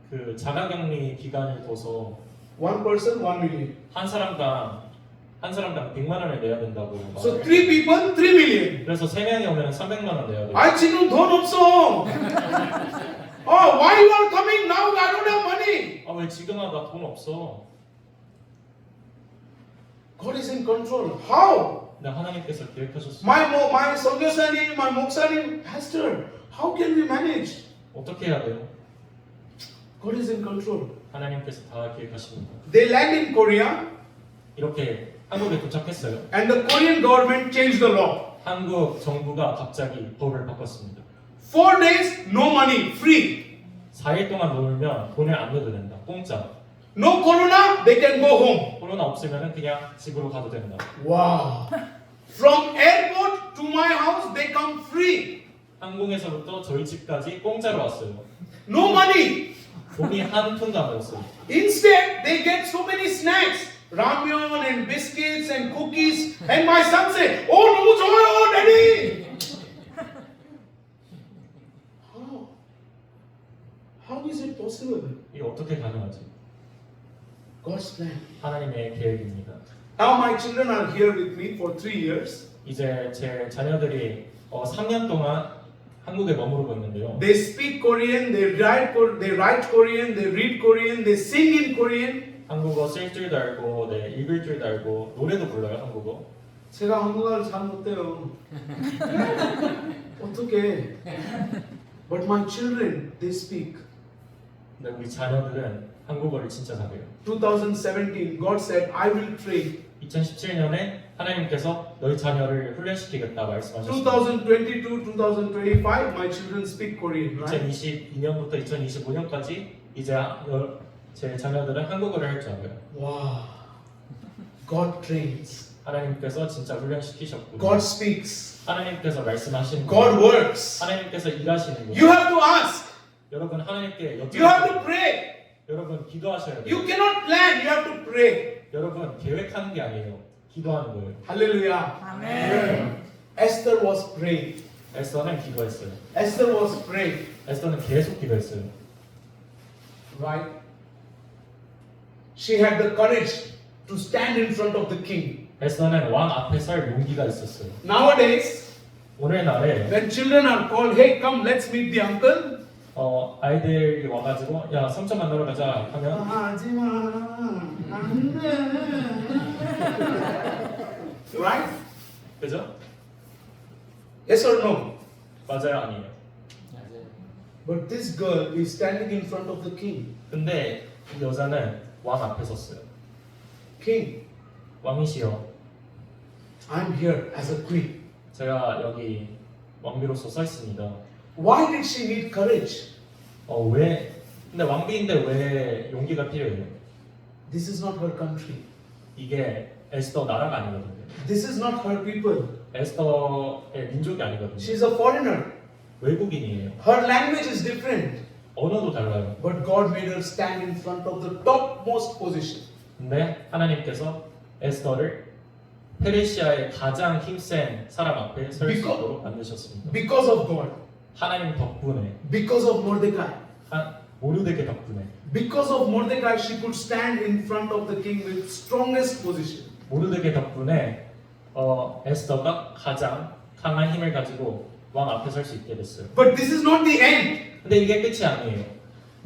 그 자가격리 기간을 둬서 One person, 1 million. 한 사람당 100만 원을 내야 된다고. So 말해요. 3 people, 3 million. 그래서 3명이 오면 300만 원 내야 돼요. I 지금 돈 없어. Oh, why you are coming now? I don't have money. 아, 왜 지금 와? 나 돈 없어. God is in control. How? 네, 하나님께서 계획하셨어요. My 선교사님, my 목사님, pastor, how can we manage? 어떻게 해야 돼요? God is in control. 하나님께서 다 계획하십니다. They land in Korea 이렇게 한국에 도착했어요. and the Korean government changed the law. 한국 정부가 갑자기 법을 바꿨습니다. 4 days, no money, free. 4일 동안 놀면 돈을 안 내도 된다. 공짜. No corona, they can go home. 코로나 없으면 그냥 집으로 가도 된다. Wow. From airport to my house, they come free. 항공에서부터 저희 집까지 공짜로 왔어요. No money. 돈이 한 푼도 안 들었어요. Instead, they get so many snacks. Ramyeon and biscuits and cookies. And my son said, oh, 너무 좋아요, daddy. How is it possible? 이게 어떻게 가능하지? God's plan. 하나님의 계획입니다. Now my children are here with me for 3 years. 이제 제 자녀들이 3년 동안 한국에 머무르고 있는데요. They speak Korean, they write Korean, they read Korean, they sing in Korean. 한국어 쓸 줄도 알고, 네, 읽을 줄도 알고, 노래도 불러요, 한국어. 제가 한국어를 잘 못해요. 어떻게? But my children, they speak. 근데 우리 자녀들은 한국어를 진짜 잘해요. 2017, God said, I will train. 2017년에 하나님께서 너희 자녀를 훈련시키겠다 말씀하셨습니다. 2022, 2025, my children speak Korean, right? 2022년부터 2025년까지 이제 제 자녀들은 한국어를 할 줄 알아요. 와, God trains. 하나님께서 진짜 훈련시키셨고 God speaks. 하나님께서 말씀하시는 God 거 works. 하나님께서 일하시는 거 You have to ask. 여러분 하나님께 You have to 여쭤보세요. pray. 여러분 기도하셔야 돼요. You cannot plan. You have to pray. 여러분 계획하는 게 아니에요. 기도하는 거예요. Hallelujah. 아멘. Esther was praying. 에스더는 기도했어요. Esther was praying. 에스더는 계속 기도했어요. Right? She had the courage to stand in front of the king. 에스더는 왕 앞에 설 용기가 있었어요. Nowadays, 오늘날에 when children are called, hey, come, let's meet the uncle. 아이들이 와가지고 야 삼촌 만나러 가자 하면 Right? 그죠? Yes or no? 맞아요 아니에요. 맞아요. But this girl is standing in front of the king. 근데 이 여자는 왕 앞에 섰어요. King, 왕이시여 I'm here as a queen. 제가 여기 왕비로서 서 있습니다. Why did she need courage? 왜? 근데 왕비인데 왜 용기가 필요해요? This is not her country. 이게 에스더 나라가 아니거든요. This is not her people. 에스더의 민족이 아니거든요. She's a foreigner. 외국인이에요. Her language is different. 언어도 달라요. But God made her stand in front of the topmost position. 근데 하나님께서 에스더를 페르시아의 가장 힘센 사람 앞에 설 수 있도록 만드셨습니다. Because of God. 하나님 덕분에, Because of Mordecai. 모르드게 덕분에, Because of Mordecai, she could stand in front of the king with strongest position. 모르드게 덕분에 에스더가 가장 강한 힘을 가지고 왕 앞에 설 수 있게 됐어요. But this is not the end. 근데 이게 끝이 아니에요.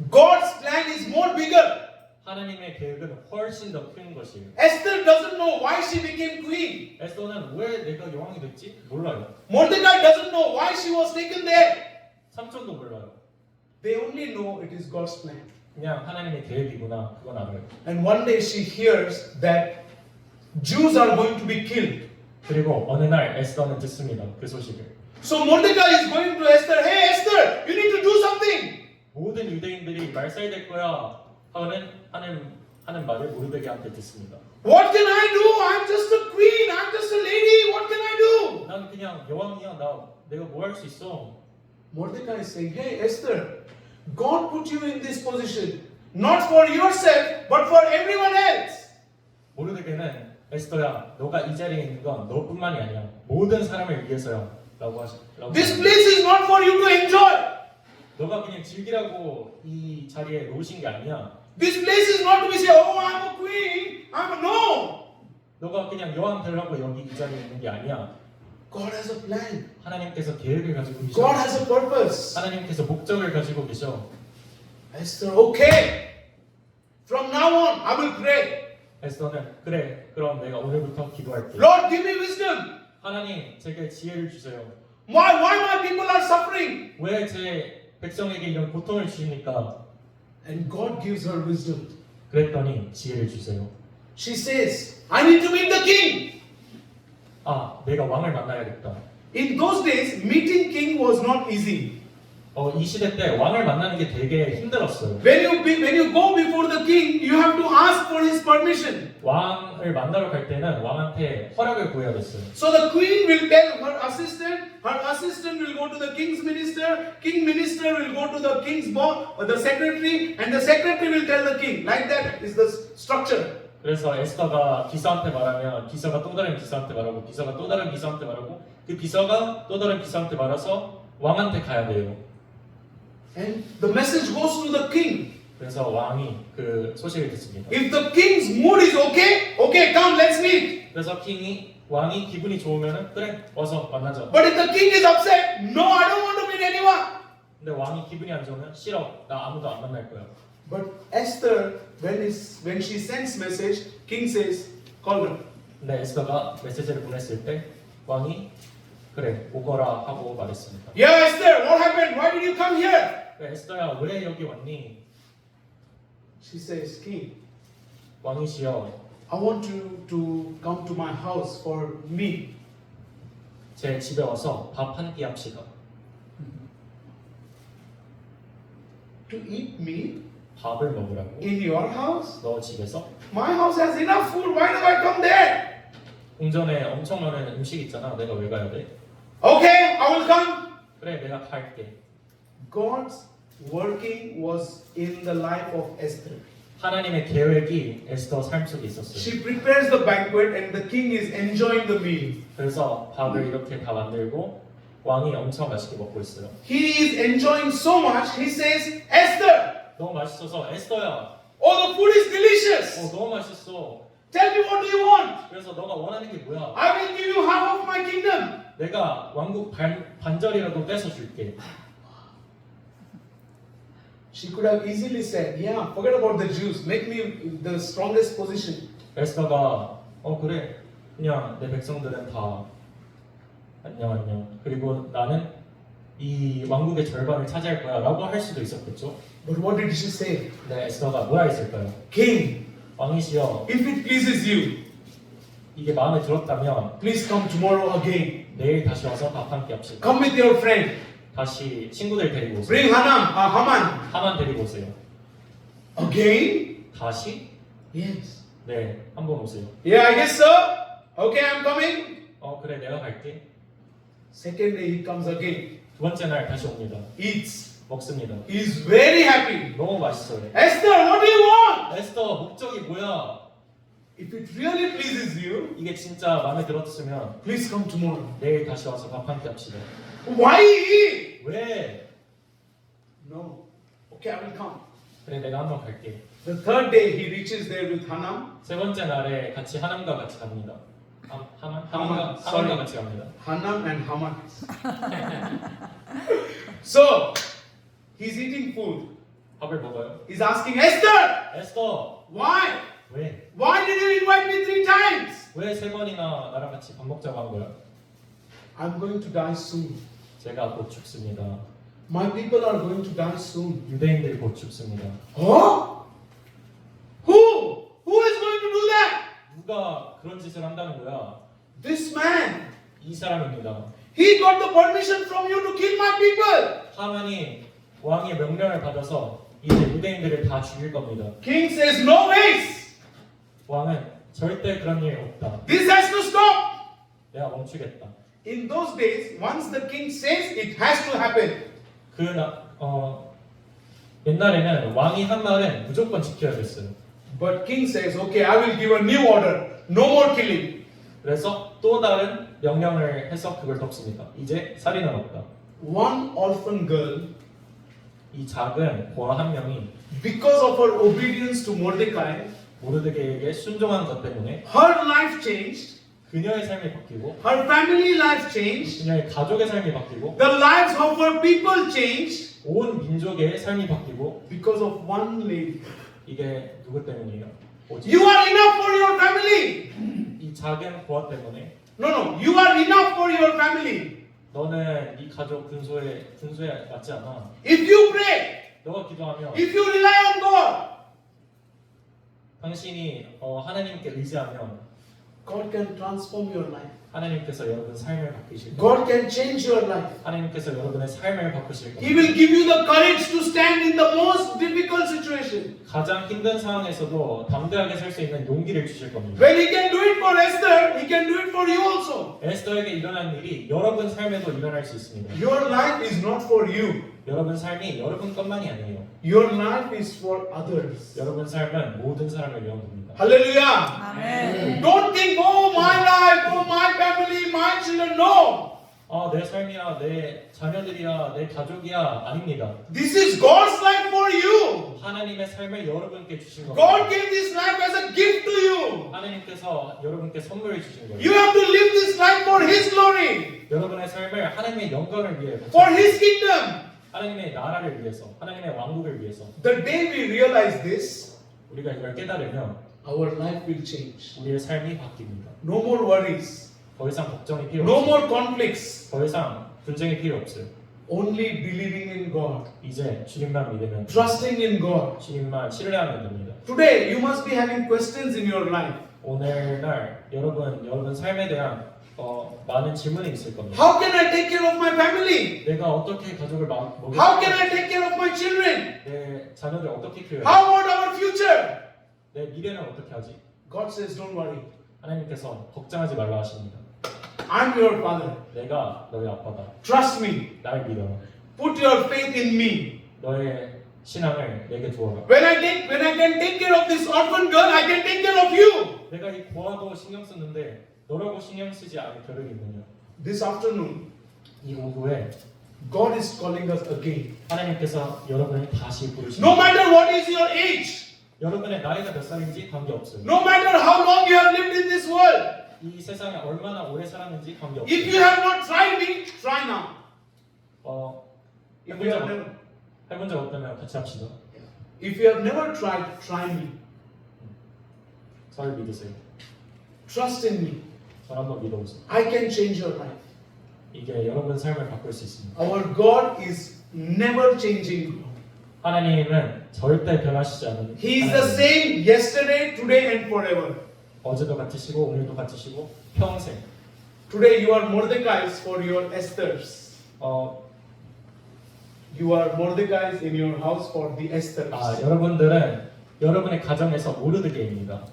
God's plan is more bigger. 하나님의 계획은 훨씬 더 큰 것이에요. Esther doesn't know why she became queen. 에스더는 왜 내가 여왕이 됐지? 몰라요. Mordecai doesn't know why she was taken there. 삼촌도 몰라요. They only know it is God's plan. 그냥 하나님의 계획이구나 그건 알아요. And one day she hears that Jews are going to be killed. 그리고 어느 날 에스더는 듣습니다. 그 소식을. So Mordecai is going to Esther, hey Esther, you need to do something. 모든 유대인들이 말살될 거야 하는 말을 모르드게한테 듣습니다. What can I do? I'm just a queen. I'm just a lady. What can I do? 난 그냥 여왕이야. 내가 뭐 할 수 있어? Mordecai is saying, hey Esther, God put you in this position not for yourself but for everyone else. 모르드게는 에스더야, 너가 이 자리에 있는 건 너뿐만이 아니야. 모든 사람을 위해서야라고 하시라고. This place is not for you to enjoy. 너가 그냥 즐기라고 이 자리에 놓으신 게 아니야. This place is not to be say, oh, I'm a queen. No. 너가 그냥 여왕 되려고 여기 이 자리에 있는 게 아니야. God has a plan. 하나님께서 계획을 가지고 계셔. God has a purpose. 하나님께서 목적을 가지고 계셔. Esther, okay. From now on, I will pray. 에스더는 그래, 그럼 내가 오늘부터 기도할게. Lord, give me wisdom. 하나님, 제게 지혜를 주세요. Why my people are suffering? 왜 제 백성에게 이런 고통을 주십니까? And God gives her wisdom. 그랬더니 지혜를 주세요. She says, I need to meet the king. 내가 왕을 만나야겠다. In those days, meeting king was not easy. 이 시대 때 왕을 만나는 게 되게 힘들었어요. When you go before the king, you have to ask for his permission. 왕을 만나러 갈 때는 왕한테 허락을 구해야 됐어요. So the queen will tell her assistant will go to the king's minister will go to the king's boss, or the secretary, and the secretary will tell the king. Like that is the structure. 그래서 에스더가 비서한테 말하면 비서가 또 다른 비서한테 말하고 비서가 또 다른 비서한테 말하고 그 비서가 또 다른 비서한테 말해서 왕한테 가야 돼요. And the message goes to the king. 그래서 왕이 그 소식을 듣습니다. If the king's mood is okay, come, let's meet. 그래서 왕이 기분이 좋으면은 그래 와서 만나자. But if the king is upset, no, I don't want to meet anyone. 근데 왕이 기분이 안 좋으면 싫어, 나 아무도 안 만날 거야. But Esther, when she sends message, king says, call her. 근데 에스더가 메시지를 보냈을 때 왕이 그래 오거라 하고 말했습니다. Yeah, Esther, what happened? Why did you come here? 에스더야 왜 여기 왔니? She says, king, 왕이시여 I want you to come to my house for me. 제 집에 와서 밥 한 끼 합시다. To eat meat? 밥을 먹으라고? In your house? 너 집에서? My house has enough food. Why do I come there? 궁전에 엄청 많은 음식 있잖아. 내가 왜 가야 돼? Okay, I will come. 그래, 내가 갈게. God's working was in the life of Esther. 하나님의 계획이 에스더 삶 속에 있었어요. She prepares the banquet and the king is enjoying the meal. 그래서 밥을 이렇게 다 만들고 왕이 엄청 맛있게 먹고 있어요. He is enjoying so much, he says, Esther, 너무 맛있어서 에스더야, oh, the food is delicious. 너무 맛있어. Tell me what do you want? 그래서 너가 원하는 게 뭐야? I will give you half of my kingdom. 내가 왕국 반절이라도 뺏어 줄게. She could have easily said, yeah, forget about the Jews. Make me the strongest position. 에스더가 그래, 그냥 내 백성들은 다 안녕. 그리고 나는 이 왕국의 절반을 차지할 거야라고 할 수도 있었겠죠. But what did she say? 근데 에스더가 뭐라 했을까요? King, 왕이시여, if it pleases you, 이게 마음에 들었다면 please come tomorrow again. 내일 다시 와서 밥 함께 합시다. Come with your friend. 다시 친구들 데리고 오세요. Bring Haman. 하만 데리고 오세요. Again? 다시? Yes. 네, 한번 오세요. Yeah, I guess so. Okay, I'm coming. 그래, 내가 갈게. Second day he comes again. 두 번째 날 다시 옵니다. Eats. 먹습니다. He's very happy. 너무 맛있어요. Esther, what do you want? 에스더, 목적이 뭐야? If it really pleases you, 이게 진짜 마음에 들었으면 please come tomorrow. 내일 다시 와서 밥 함께 합시다. Why? 왜? No. Okay, I will come. 그래, 내가 한번 갈게. The third day he reaches there with Hanam. 세 번째 날에 같이 하남과 같이 갑니다. 하만, 하남과 sorry. 같이 갑니다. Hanam and Haman. So, he's eating food. 밥을 먹어요. He's asking, Esther, 에스더, why? 왜? Why did you invite me 3 times? 왜 세 번이나 나랑 같이 밥 먹자고 한 거야? I'm going to die soon. 제가 곧 죽습니다. My people are going to die soon. 유대인들이 곧 죽습니다. Huh? Who? Who is going to do that? 누가 그런 짓을 한다는 거야? This man. 이 사람입니다. He got the permission from you to kill my people. 하만이 왕의 명령을 받아서 이제 유대인들을 다 죽일 겁니다. King says, no ways. 왕은 절대 그런 일 없다. This has to stop. 내가 멈추겠다. In those days, once the king says, it has to happen. 옛날에는 왕이 한 말은 무조건 지켜야 됐어요. But king says, okay, I will give a new order. No more killing. 그래서 또 다른 명령을 해서 그걸 덮습니다. 이제 살인은 없다. One orphan girl, 이 작은 고아 한 명이 because of her obedience to Mordecai, 모르드게에게 순종한 것 때문에 her life changed, 그녀의 삶이 바뀌고 her family life changed, 그녀의 가족의 삶이 바뀌고 the lives of her people changed 온 민족의 삶이 바뀌고 because of one lady. 이게 누구 때문이에요? 오직 You are enough for your family. 이 작은 고아 때문에 No, you are enough for your family. 너는 네 가족 근소에 맞지 않아. If you pray, 너가 기도하면 if you rely on God, 당신이 하나님께 의지하면 God can transform your life. 하나님께서 여러분 삶을 바꾸실 거예요. God can change your life. 하나님께서 여러분의 삶을 바꾸실 He 거예요. will give you the courage to stand in the most difficult situation. 가장 힘든 상황에서도 담대하게 설 수 있는 용기를 주실 겁니다. When He can do it for Esther, He can do it for you also. 에스더에게 일어난 일이 여러분 삶에도 일어날 수 있습니다. Your life is not for you. 여러분 삶이 여러분 것만이 아니에요. Your life is for others. 여러분 삶은 모든 사람을 위한 겁니다. Hallelujah. 아멘. Don't think, oh, my life, oh, my family, my children. No. 내 삶이야, 내 자녀들이야, 내 가족이야 아닙니다. This is God's life for you. 하나님의 삶을 여러분께 주신 God 겁니다. gave this life as a gift to you. 하나님께서 여러분께 선물을 주신 You 거예요. have to live this life for His glory, 여러분의 삶을 하나님의 영광을 위해 for His kingdom. 하나님의 나라를 위해서, 하나님의 왕국을 위해서 The day we realize this, 우리가 이걸 깨달으면 our life will change. 우리의 삶이 바뀝니다. No more worries, 더 이상 걱정이 필요 no 없어요. more conflicts, 더 이상 분쟁이 필요 없어요. only believing in God, 이제 주님만 믿으면 trusting in God. 주님만 신뢰하면 됩니다. Today, you must be having questions in your life. 오늘날 여러분 삶에 대한 많은 질문이 있을 겁니다. How can I take care of my family? 내가 어떻게 가족을 How can I take care of my children? 내 자녀들 어떻게 키워야 How about our future? 내 미래는 어떻게 하지? God says, don't worry. 하나님께서 걱정하지 말라 하십니다. I'm your father. 내가 너의 아빠다. Trust me. 날 믿어. Put your faith in me. 너의 신앙을 내게 두어라. When I can take care of this orphan girl, I can take care of you. 내가 이 고아도 신경 썼는데 너라고 신경 쓰지 않을 겨를이 있느냐? This afternoon, 이 오후에 God is calling us again. 하나님께서 여러분을 다시 No 부르십니다. matter what is your age, 여러분의 나이가 몇 살인지 관계없어요. no matter how long you have lived in this world, 이 세상에 얼마나 오래 살았는지 if 관계없어요. you have not tried me, try now. If you have never, 해본 적 없다면 같이 합시다. if you have never tried, try me. 저를 믿으세요. Trust in me. 저 한번 믿어보세요. I can change your life. 이게 여러분 삶을 바꿀 수 있습니다. Our God is never changing. 하나님은 절대 변하시지 않는 He is the 하나님. same yesterday, today, and forever. 어제도 같으시고 오늘도 같으시고 평생. Today you are Mordecai's for your Esthers. 어, You are Mordecai's in your house for the Esthers. 여러분들은 여러분의 가정에서 모르드게입니다.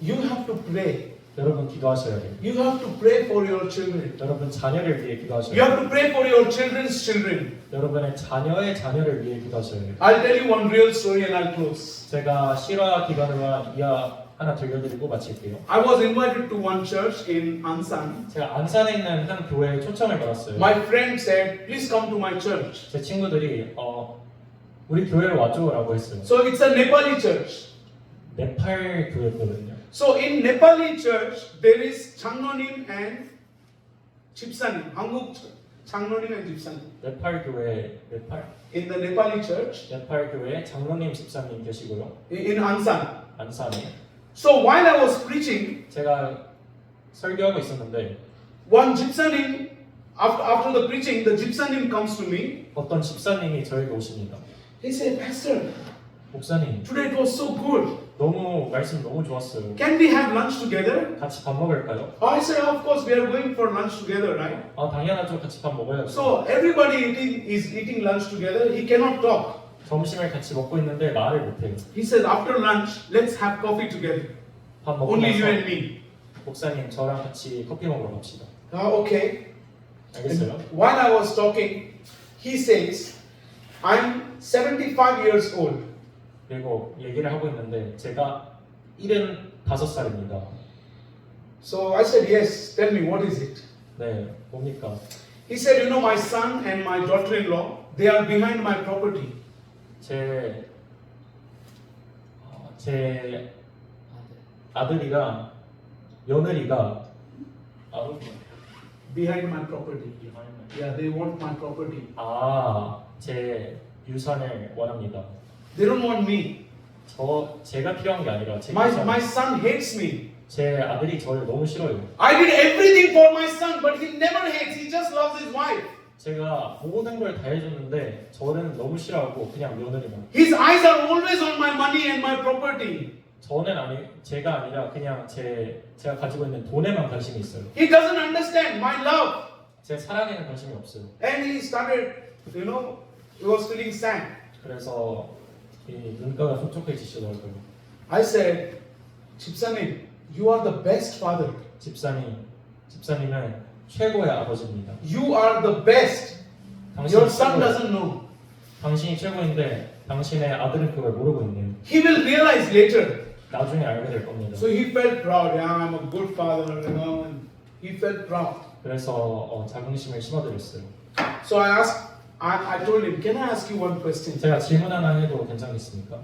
You have to pray. 여러분 기도하셔야 돼요. You have to pray for your children. 여러분 자녀를 위해 기도하셔야 You have 돼요. to pray for your children's children. 여러분의 자녀의 자녀를 위해 기도하셔야 돼요. I'll tell you one real story and I'll close. 제가 실화 기반으로 한 이야 하나 들려드리고 마칠게요. I was invited to one church in Ansan. 제가 안산에 있는 한 교회에 초청을 받았어요. My friend said, please come to my church. 제 친구들이 우리 교회로 와줘라고 했어요. So it's a Nepali church. 네팔 교회거든요. So in Nepali church, there is Changnonim and Chipsanim. Hanguk Changnonim and Chipsanim. 네팔 교회 In the Nepali church, 네팔 교회 장로님 집사님 계시고요. in Ansan. 안산에. So while I was preaching, 제가 설교하고 있었는데 one Chipsanim, after the preaching, the Chipsanim comes to me. 어떤 집사님이 저에게 오십니다. He said, Pastor, 목사님, today it was so good. 말씀 너무 좋았어요. Can we have lunch together? 같이 밥 먹을까요? I said, of course, we are going for lunch together, right? 당연하죠. 같이 밥 먹어야죠. So everybody is eating lunch together. He cannot talk. 점심을 같이 먹고 있는데 말을 못해요. He says, after lunch, let's have coffee together. 밥 먹고 Only you 나서 and me. 목사님 저랑 같이 커피 먹으러 갑시다. Okay. 알겠어요? And while I was talking, he says, I'm 75 years old. 그리고 얘기를 하고 있는데 제가 75살입니다. So I said, yes, tell me, what is it? 네, 뭡니까? He said, you know, my son and my daughter-in-law, they are behind my property. 제 아들이랑 며느리가 Behind my property. Yeah, they want my property. 제 유산을 원합니다. They don't want me. 제가 필요한 게 아니라 제 My 유산. son hates me. 제 아들이 저를 너무 싫어요. I did everything for my son, but he never hates. He just loves his wife. 제가 모든 걸 다 해줬는데 저는 너무 싫어하고 그냥 며느리만. His eyes are always on my money and my property. 제가 아니라 그냥 제가 가지고 있는 돈에만 관심이 있어요. He doesn't understand my love. 제 사랑에는 관심이 없어요. And he started, he was feeling sad. 그래서 이 눈가가 촉촉해지시더라고요. I said, 집사님, you are the best father. 집사님은 최고의 아버지입니다. You are the best. Your son doesn't know. 당신이 최고인데 당신의 아들은 그걸 모르고 있네요. He will realize later. 나중에 알게 될 겁니다. So he felt proud. Yeah, I'm a good father, and he felt proud. 그래서 자긍심을 심어드렸어요. So I told him, can I ask you one question? 제가 질문 하나 해도 괜찮겠습니까?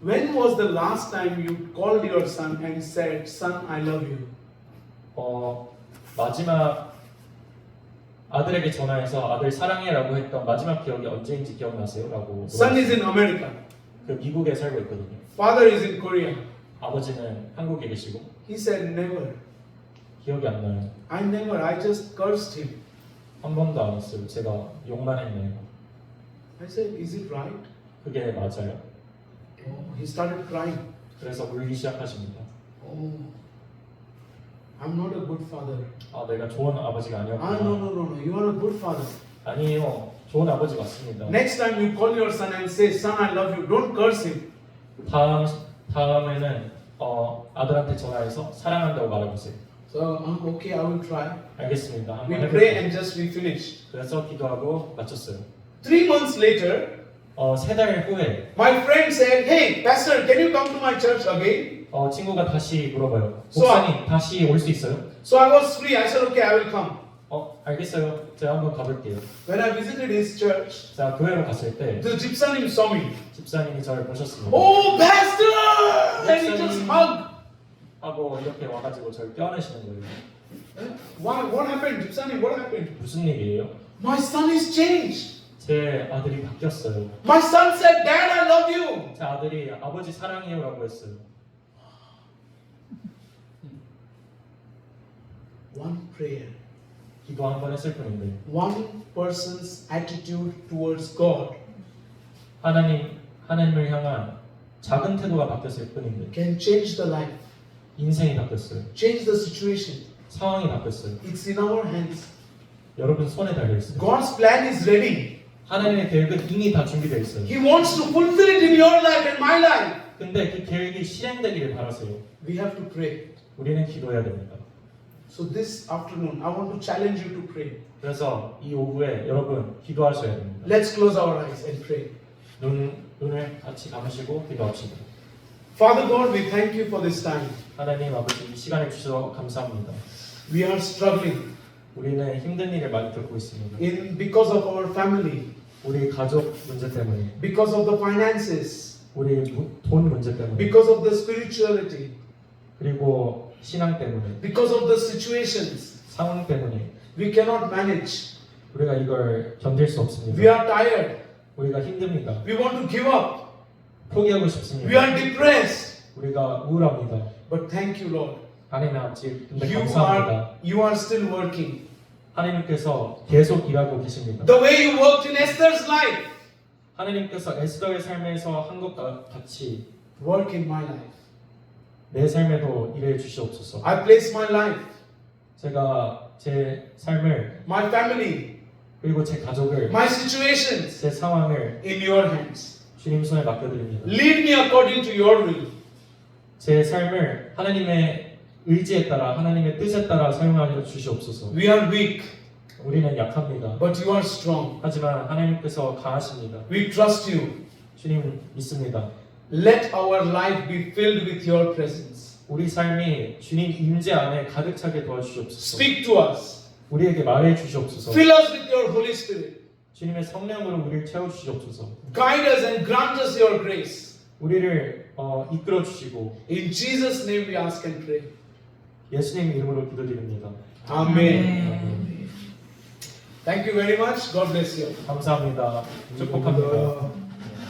When was the last time you called your son and said, son, I love you? 마지막 아들에게 전화해서 아들 사랑해라고 했던 마지막 기억이 언제인지 기억나세요? 라고 Son is in America. 그 미국에 살고 있거든요. Father is in Korea. 아버지는 한국에 계시고 He said, never. 기억이 안 나요. I just cursed him. 한 번도 안 했어요. 제가 욕만 했네요. I said, is it right? 그게 맞아요. He started crying. 그래서 울기 시작하십니다. I'm not a good father. 아, 내가 좋은 아버지가 Ah, no, 아니었구나. no, no, no. You are a good father. 아니에요. 좋은 아버지 맞습니다. Next time you call your son and say, son, I love you. Don't curse him. 다음에는 아들한테 전화해서 사랑한다고 말해보세요. So, okay, I will try. 알겠습니다. We 한번 pray 해볼게요. and just we finish. 그래서 기도하고 마쳤어요. 3 months later, 3달 후에 my friend said, hey, pastor, can you come to my church again? 친구가 다시 물어봐요. So 목사님 다시 올 수 있어요? So I was free. I said, okay, I will come. 알겠어요. 제가 한번 가볼게요. When I visited his church, 제가 교회로 갔을 때 the 집사님 saw me. 집사님이 저를 보셨습니다. Oh, pastor! And he just hugged. 하고 이렇게 와가지고 저를 껴안으시는 거예요. Why? What happened? 집사님, what happened? 무슨 일이에요? My son is changed. 제 아들이 바뀌었어요. My son said, Dad, I love you. 제 아들이 아버지 사랑해요라고 했어요. One prayer, 기도 한 번 했을 뿐인데 one person's attitude towards God 하나님을 향한 작은 태도가 바뀌었을 뿐인데 can change the life, 인생이 바뀌었어요. change the situation. 상황이 바뀌었어요. It's in our hands. 여러분 손에 달려 있어요. God's plan is ready. 하나님의 계획은 이미 다 준비되어 있어요. He wants to fulfill it in your life and my life. 근데 그 계획이 실행되기를 바라세요. We have to pray. 우리는 기도해야 됩니다. So this afternoon, I want to challenge you to pray. 그래서 이 오후에 여러분 기도하셔야 됩니다. Let's close our eyes and pray. 눈을 같이 감으시고 기도합시다. Father God, we thank you for this time. 하나님 아버지 이 시간을 주셔서 감사합니다. We are struggling 우리는 힘든 일을 많이 겪고 있습니다. because of our family, 우리 가족 문제 때문에, because of the finances, 우리 돈 문제 때문에, because of the spirituality, 그리고 신앙 때문에, because of the situations. 상황 때문에 We cannot manage. 우리가 이걸 견딜 수 We 없습니다. are tired. 우리가 힘듭니다. We want to give up. 포기하고 We 싶습니다. are depressed. 우리가 우울합니다. But thank you, Lord. 하나님 아버지, 근데 You 감사합니다. are still working. 하나님께서 계속 일하고 계십니다. The way you worked in Esther's life, 하나님께서 에스더의 삶에서 한 것과 같이 work in my life. 내 삶에도 일해 주시옵소서. I place my life, 제가 제 삶을 my family, 그리고 제 가족을 my situations 제 상황을 in your hands. 주님 손에 맡겨드립니다. Lead me according to your will. 제 삶을 하나님의 의지에 따라 하나님의 뜻에 따라 사용하여 주시옵소서. We are weak, 우리는 약합니다. but you are strong. 하지만 하나님께서 강하십니다. We trust you. 주님 믿습니다. Let our life be filled with your presence. 우리 삶이 주님 임재 안에 가득 차게 도와주시옵소서. Speak to us. 우리에게 말해 주시옵소서. Fill us with your Holy Spirit. 주님의 성령으로 우리를 채워 주시옵소서. Guide us and grant us your grace. 우리를 이끌어 주시고 In Jesus' name we ask and pray. 예수님 이름으로 기도드립니다. Amen. Thank you very much. God bless you. 감사합니다. 축복합니다.